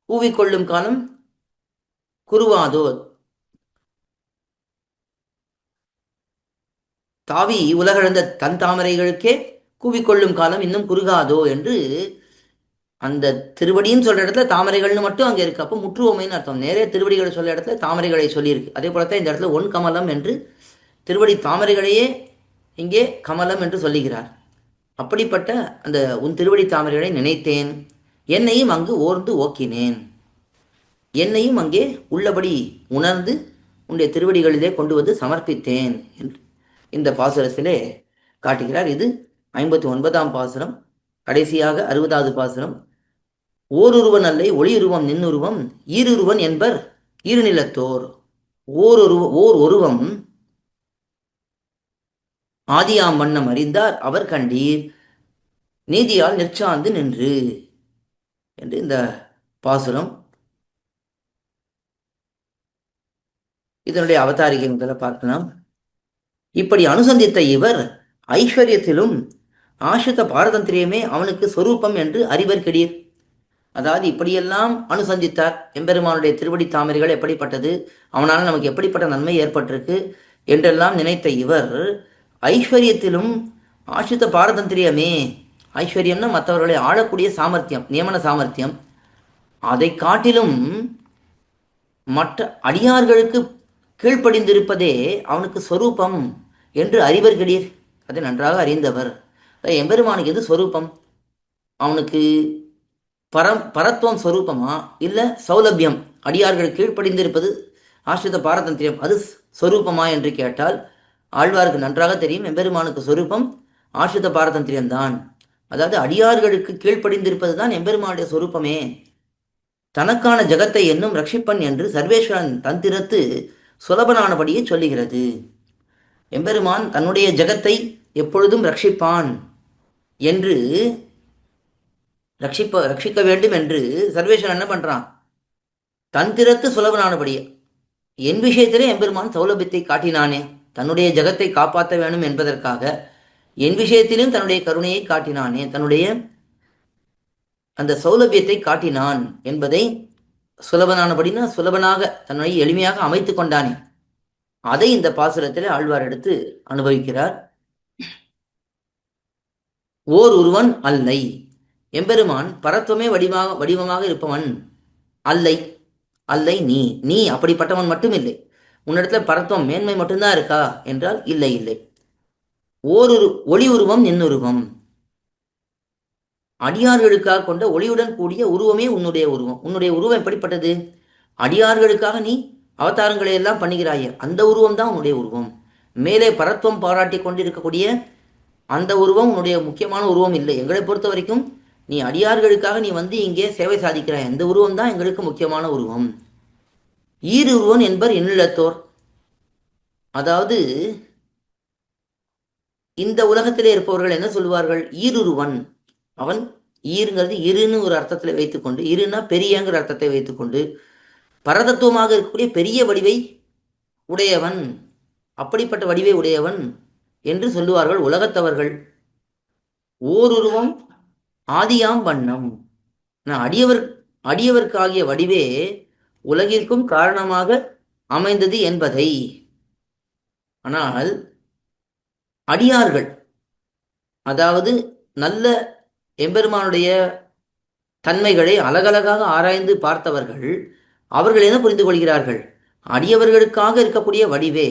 கூவிக்கொள்ளும் காலம் குருவாதோ, தாவி உலகளந்த தன் தாமரைகளுக்கே கூவிக்கொள்ளும் காலம் இன்னும் குறுகாதோ என்று அந்த திருவடின்னு சொல்ற இடத்துல தாமரைகள்னு மட்டும் அங்கே இருக்கு. அப்போ முற்றுவமைன்னு அர்த்தம். நேரே திருவடிகளை சொல்ற இடத்துல தாமரைகளை சொல்லியிருக்கு. அதே போலத்தான் இந்த இடத்துல ஒன் கமலம் என்று திருவடி தாமரைகளையே இங்கே கமலம் என்று சொல்லுகிறார். அப்படிப்பட்ட அந்த உன் திருவடி தாமரைகளை நினைத்தேன், என்னையும் அங்கு ஓர்ந்து ஓக்கினேன், என்னையும் அங்கே உள்ளபடி உணர்ந்து உன்னுடைய திருவடிகளிலே கொண்டு வந்து சமர்ப்பித்தேன் என்று இந்த பாசுரத்திலே காட்டுகிறார். இது 59ஆம் பாசுரம். கடைசியாக 60வது பாசுரம். ஓருருவன் அல்லை ஒளியுருவம் நின்னுருவம் ஈருருவன் என்பர் ஈருநிலத்தோர். ஓர் ஒருவம் ஆதியாம் வண்ணம் அறிந்தார் அவர் கண்டீர் நீதியால் நிற்சார்ந்து நின்று என்று இந்த பாசுரம். இதனுடைய அவதாரிகை முதல்ல பார்க்கலாம். இப்படி அனுசந்தித்த இவர் ஐஸ்வர்யத்திலும் ஆசிரித பாரதந்திரியமே அவனுக்கு சொரூபம் என்று அறிவர் கெடீர். அதாவது இப்படியெல்லாம் அனுசந்தித்தார். எம்பெருமானுடைய திருவடி தாமரைகள் எப்படிப்பட்டது, அவனால் நமக்கு எப்படிப்பட்ட நன்மை ஏற்பட்டிருக்கு என்றெல்லாம் நினைத்த இவர் ஐஸ்வர்யத்திலும் ஆசிரித பாரதந்திரியமே, ஐஸ்வர்யம்னா மற்றவர்களை ஆளக்கூடிய சாமர்த்தியம், நியமன சாமர்த்தியம், அதை காட்டிலும் மற்ற அடியார்களுக்கு கீழ்ப்படிந்திருப்பதே அவனுக்கு சொரூபம் என்று அறிவர் கெடீர். அதை நன்றாக அறிந்தவர். எம்பெருமானுக்கு எது சொரூபம்? அவனுக்கு பரத்துவம் சொரூபமா, இல்லை சௌலபியம், அடியார்கள் கீழ்ப்படிந்திருப்பது ஆசிரித பாரதந்திரியம், அது சொரூபமா என்று கேட்டால் ஆழ்வாருக்கு நன்றாக தெரியும். எம்பெருமானுக்கு சொரூபம் ஆசிரித பாரதந்திரியம்தான். அதாவது அடியார்களுக்கு கீழ்ப்படிந்திருப்பது தான் எம்பெருமானுடைய சொரூபமே. தனக்கான ஜகத்தை என்னும் ரட்சிப்பன் என்று சர்வேஸ்வரன் தந்திரத்து சுலபனானபடியே சொல்லுகிறது. எம்பெருமான் தன்னுடைய ஜகத்தை எப்பொழுதும் ரட்சிப்பான் என்று ரட்சிக்க வேண்டும் என்று சர்வேஸ்வரன் என்ன பண்றான்? தந்திரத்து சுலபனானபடியே என் விஷயத்திலே எம்பெருமான் சௌலபியத்தை காட்டினானே, தன்னுடைய ஜகத்தை காப்பாற்ற வேண்டும் என்பதற்காக என் விஷயத்திலும் தன்னுடைய கருணையை காட்டினானே, தன்னுடைய அந்த சௌலபியத்தை காட்டினான் என்பதை சுலபனானபடினா சுலபனாக தன்னை எளிமையாக அமைத்து கொண்டானே, அதை இந்த பாசுரத்திலே ஆழ்வார் எடுத்து அனுபவிக்கிறார். ஓர் ஒருவன் அல்லை, எம்பெருமான் பரத்துவமே வடிவமாக இருப்பவன் அல்லை. அல்லை நீ, நீ அப்படிப்பட்டவன் மட்டும் இல்லை. உன்னிடத்துல பரத்துவம் மேன்மை மட்டும்தான் இருக்கா என்றால் இல்லை இல்லை. ஓரொரு ஒளி உருவம் நின்னுருவம், அடியார்களுக்காக கொண்ட ஒளியுடன் கூடிய உருவமே உன்னுடைய உருவம். உன்னுடைய உருவம் எப்படிப்பட்டது? அடியார்களுக்காக நீ அவதாரங்களை எல்லாம் பண்ணுகிறாயே, அந்த உருவம் தான் உன்னுடைய உருவம். மேலே பரத்துவம் பாராட்டி கொண்டிருக்கக்கூடிய அந்த உருவம் உன்னுடைய முக்கியமான உருவம் இல்லை. எங்களை பொறுத்த வரைக்கும் நீ அடியார்களுக்காக நீ வந்து இங்கே சேவை சாதிக்கிறாய், அந்த உருவம் தான் எங்களுக்கு முக்கியமான உருவம். ஈர் உருவன் என்பர் எண்ணிலத்தோர், அதாவது இந்த உலகத்திலே இருப்பவர்கள் என்ன சொல்வார்கள்? ஈருருவன், அவன் ஈருங்கிறது இருன்னு ஒரு அர்த்தத்தில் வைத்துக்கொண்டு, இருன்னா பெரியங்கிற அர்த்தத்தை வைத்துக்கொண்டு பரதத்துவமாக இருக்கக்கூடிய பெரிய வடிவை உடையவன், அப்படிப்பட்ட வடிவை உடையவன் என்று சொல்லுவார்கள் உலகத்தவர்கள். ஓருருவம் ஆதியாம் வண்ணம், அடியவர்க்காகிய வடிவே உலகிற்கும் காரணமாக அமைந்தது என்பதை. ஆனால் அடியார்கள், அதாவது நல்ல எம்பெருமானுடைய தன்மைகளை அழகழகாக ஆராய்ந்து பார்த்தவர்கள், அவர்கள் என்ன புரிந்து கொள்கிறார்கள்? அடியவர்களுக்காக இருக்கக்கூடிய வடிவே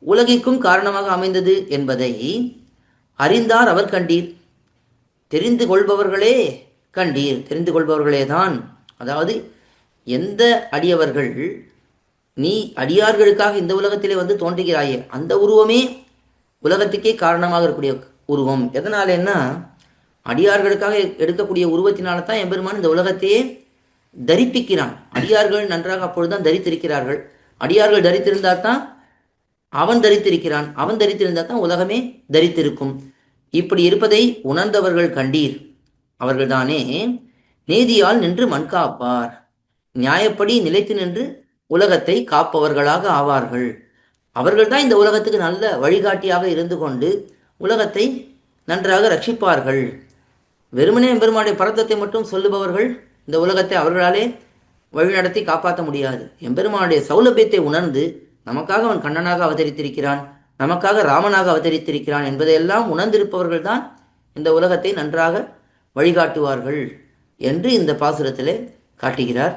உலகிற்கும் காரணமாக அமைந்தது என்பதை அறிந்தார் அவர் கண்டீர். தெரிந்து கொள்பவர்களே கண்டீர், தெரிந்து கொள்பவர்களே தான். அதாவது எந்த அடியவர்கள் நீ அடியார்களுக்காக இந்த உலகத்திலே வந்து தோன்றுகிறாயே, அந்த உருவமே உலகத்துக்கே காரணமாக இருக்கக்கூடிய உருவம். எதனாலன்னா அடியார்களுக்காக எடுக்கக்கூடிய உருவத்தினால தான் எம்பெருமான் இந்த உலகத்தையே தரிப்பிக்கிறான். அடியார்கள் நன்றாக அப்பொழுதுதான் தரித்திருக்கிறார்கள். அடியார்கள் தரித்திருந்தால் தான் அவன் தரித்திருக்கிறான், அவன் தரித்திருந்தால் தான் உலகமே தரித்திருக்கும். இப்படி இருப்பதை உணர்ந்தவர்கள் கண்டீர், அவர்கள்தானே நீதியால் நின்று மண் காப்பார், நியாயப்படி நிலைத்து நின்று உலகத்தை காப்பவர்களாக ஆவார்கள். அவர்கள்தான் இந்த உலகத்துக்கு நல்ல வழிகாட்டியாக இருந்து கொண்டு உலகத்தை நன்றாக ரட்சிப்பார்கள். வெறுமனே எம்பெருமானுடைய பரத்தத்தை மட்டும் சொல்லுபவர்கள் இந்த உலகத்தை அவர்களாலே வழிநடத்தி காப்பாற்ற முடியாது. எம்பெருமானுடைய சௌலபியத்தை உணர்ந்து நமக்காக அவன் கண்ணனாக அவதரித்திருக்கிறான், நமக்காக ராமனாக அவதரித்திருக்கிறான் என்பதையெல்லாம் உணர்ந்திருப்பவர்கள் தான் இந்த உலகத்தை நன்றாக வழிகாட்டுவார்கள் என்று இந்த பாசுரத்திலே காட்டுகிறார்.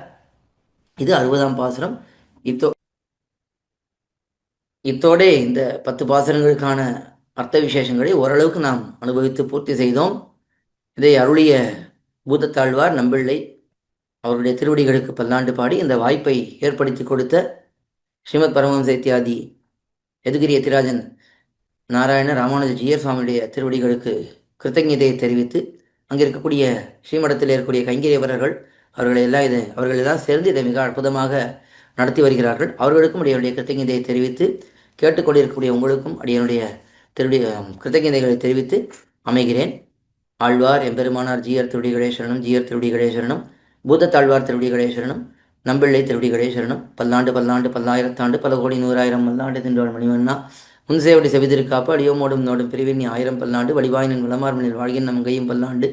இது 60ஆம் பாசுரம். இத்தோடே இந்த 10 பாசுரங்களுக்கான அர்த்த விசேஷங்களை ஓரளவுக்கு நாம் அனுபவித்து பூர்த்தி செய்தோம். இதை அருளிய பூதத்தாழ்வார் நம்பிள்ளை அவருடைய திருவடிகளுக்கு பல்லாண்டு பாடி இந்த வாய்ப்பை ஏற்படுத்தி கொடுத்த ஸ்ரீமத் பரமஹம்ச இத்தியாதி யதுகிரி யதிராஜன் நாராயண ராமானுஜ ஜீயர் சுவாமியுடைய திருவடிகளுக்கு கிருத்தஜதையை தெரிவித்து அங்கே இருக்கக்கூடிய ஸ்ரீமடத்தில் இருக்கக்கூடிய கைங்கரியவரர்கள் அவர்கள் எல்லாம் சேர்ந்து இதை மிக அற்புதமாக நடத்தி வருகிறார்கள். அவர்களுக்கும் அடியனுடைய கிருத்தஜதையை தெரிவித்து கேட்டுக்கொண்டிருக்கக்கூடிய உங்களுக்கும் அடியனுடைய கிருத்தஜதைகளை தெரிவித்து அமைகிறேன். ஆழ்வார் எம்பெருமானார் ஜீயர் திருவடிகளே சரணம், ஜீயர் திருவடிகளே சரணம், பூதத்தாழ்வார் திருவடிகளே சரணம், நம்பிள்ளை திருவடிகளே சரணம். பல்லாண்டு பல்லாண்டு பல்லாயிரத்தாண்டு பல கோடி 100,000 மல்லாண்டு தின்றோள் மணிவண்ணா முன்சேவடி செவிதிருக்காப்பு அடியோமோடும் நோடும் பிரிவின் 1000 பல்லாண்டு வடிவாயினின் விளமார்மனில் வாழ்கின் நமங்கையும் பல்லாண்டு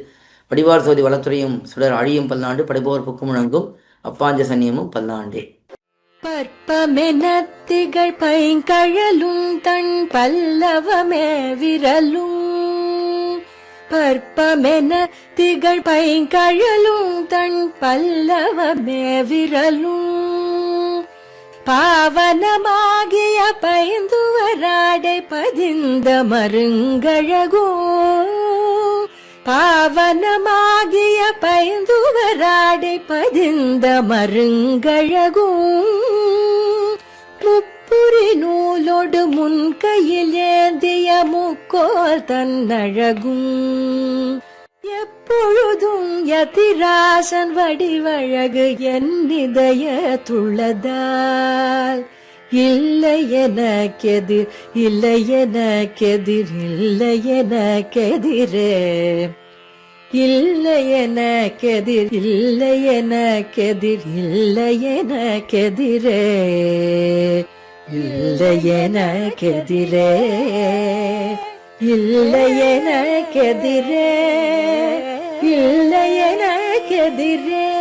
வடிவார் சோதி வளத்துறையும் சுடர் அழியும் பல்லாண்டு படைப்போர் புக்கு முழங்கும் அப்பாஞ்ச சன்னியமும் பல்லாண்டே. பற்பமெனத்திகள் பைங்கழலும் தன் பல்லவமே விரலும், பற்பமென திகழ் பைங்கழலும் தன் பல்லவமே விரலும், பாவனமாகிய பைந்துவராடை பதிந்த மருங்கழகோ, பாவனமாகிய பைந்துவராடை பதிந்த மருங்கழகோ, முப்புரி நூலோடு முன்கையில் ஏந்திய முக்கோல் தன்னழகும், எப்பொழுதும் யதிராசன் வடிவழகு என் இதயத்துள்ளதால், இல்லை எனக்கெதிர் இல்லை எனக்கெதிர் இல்லை எனக்கெதிரே, இல்லை எனக்கெதிர் இல்லை எனக்கெதிர் இல்லை எனக்கெதிரே, இல்லை எனக்கெதிரே இல்லை எனக்கெதிரே இல்லை எனக்கெதிரே.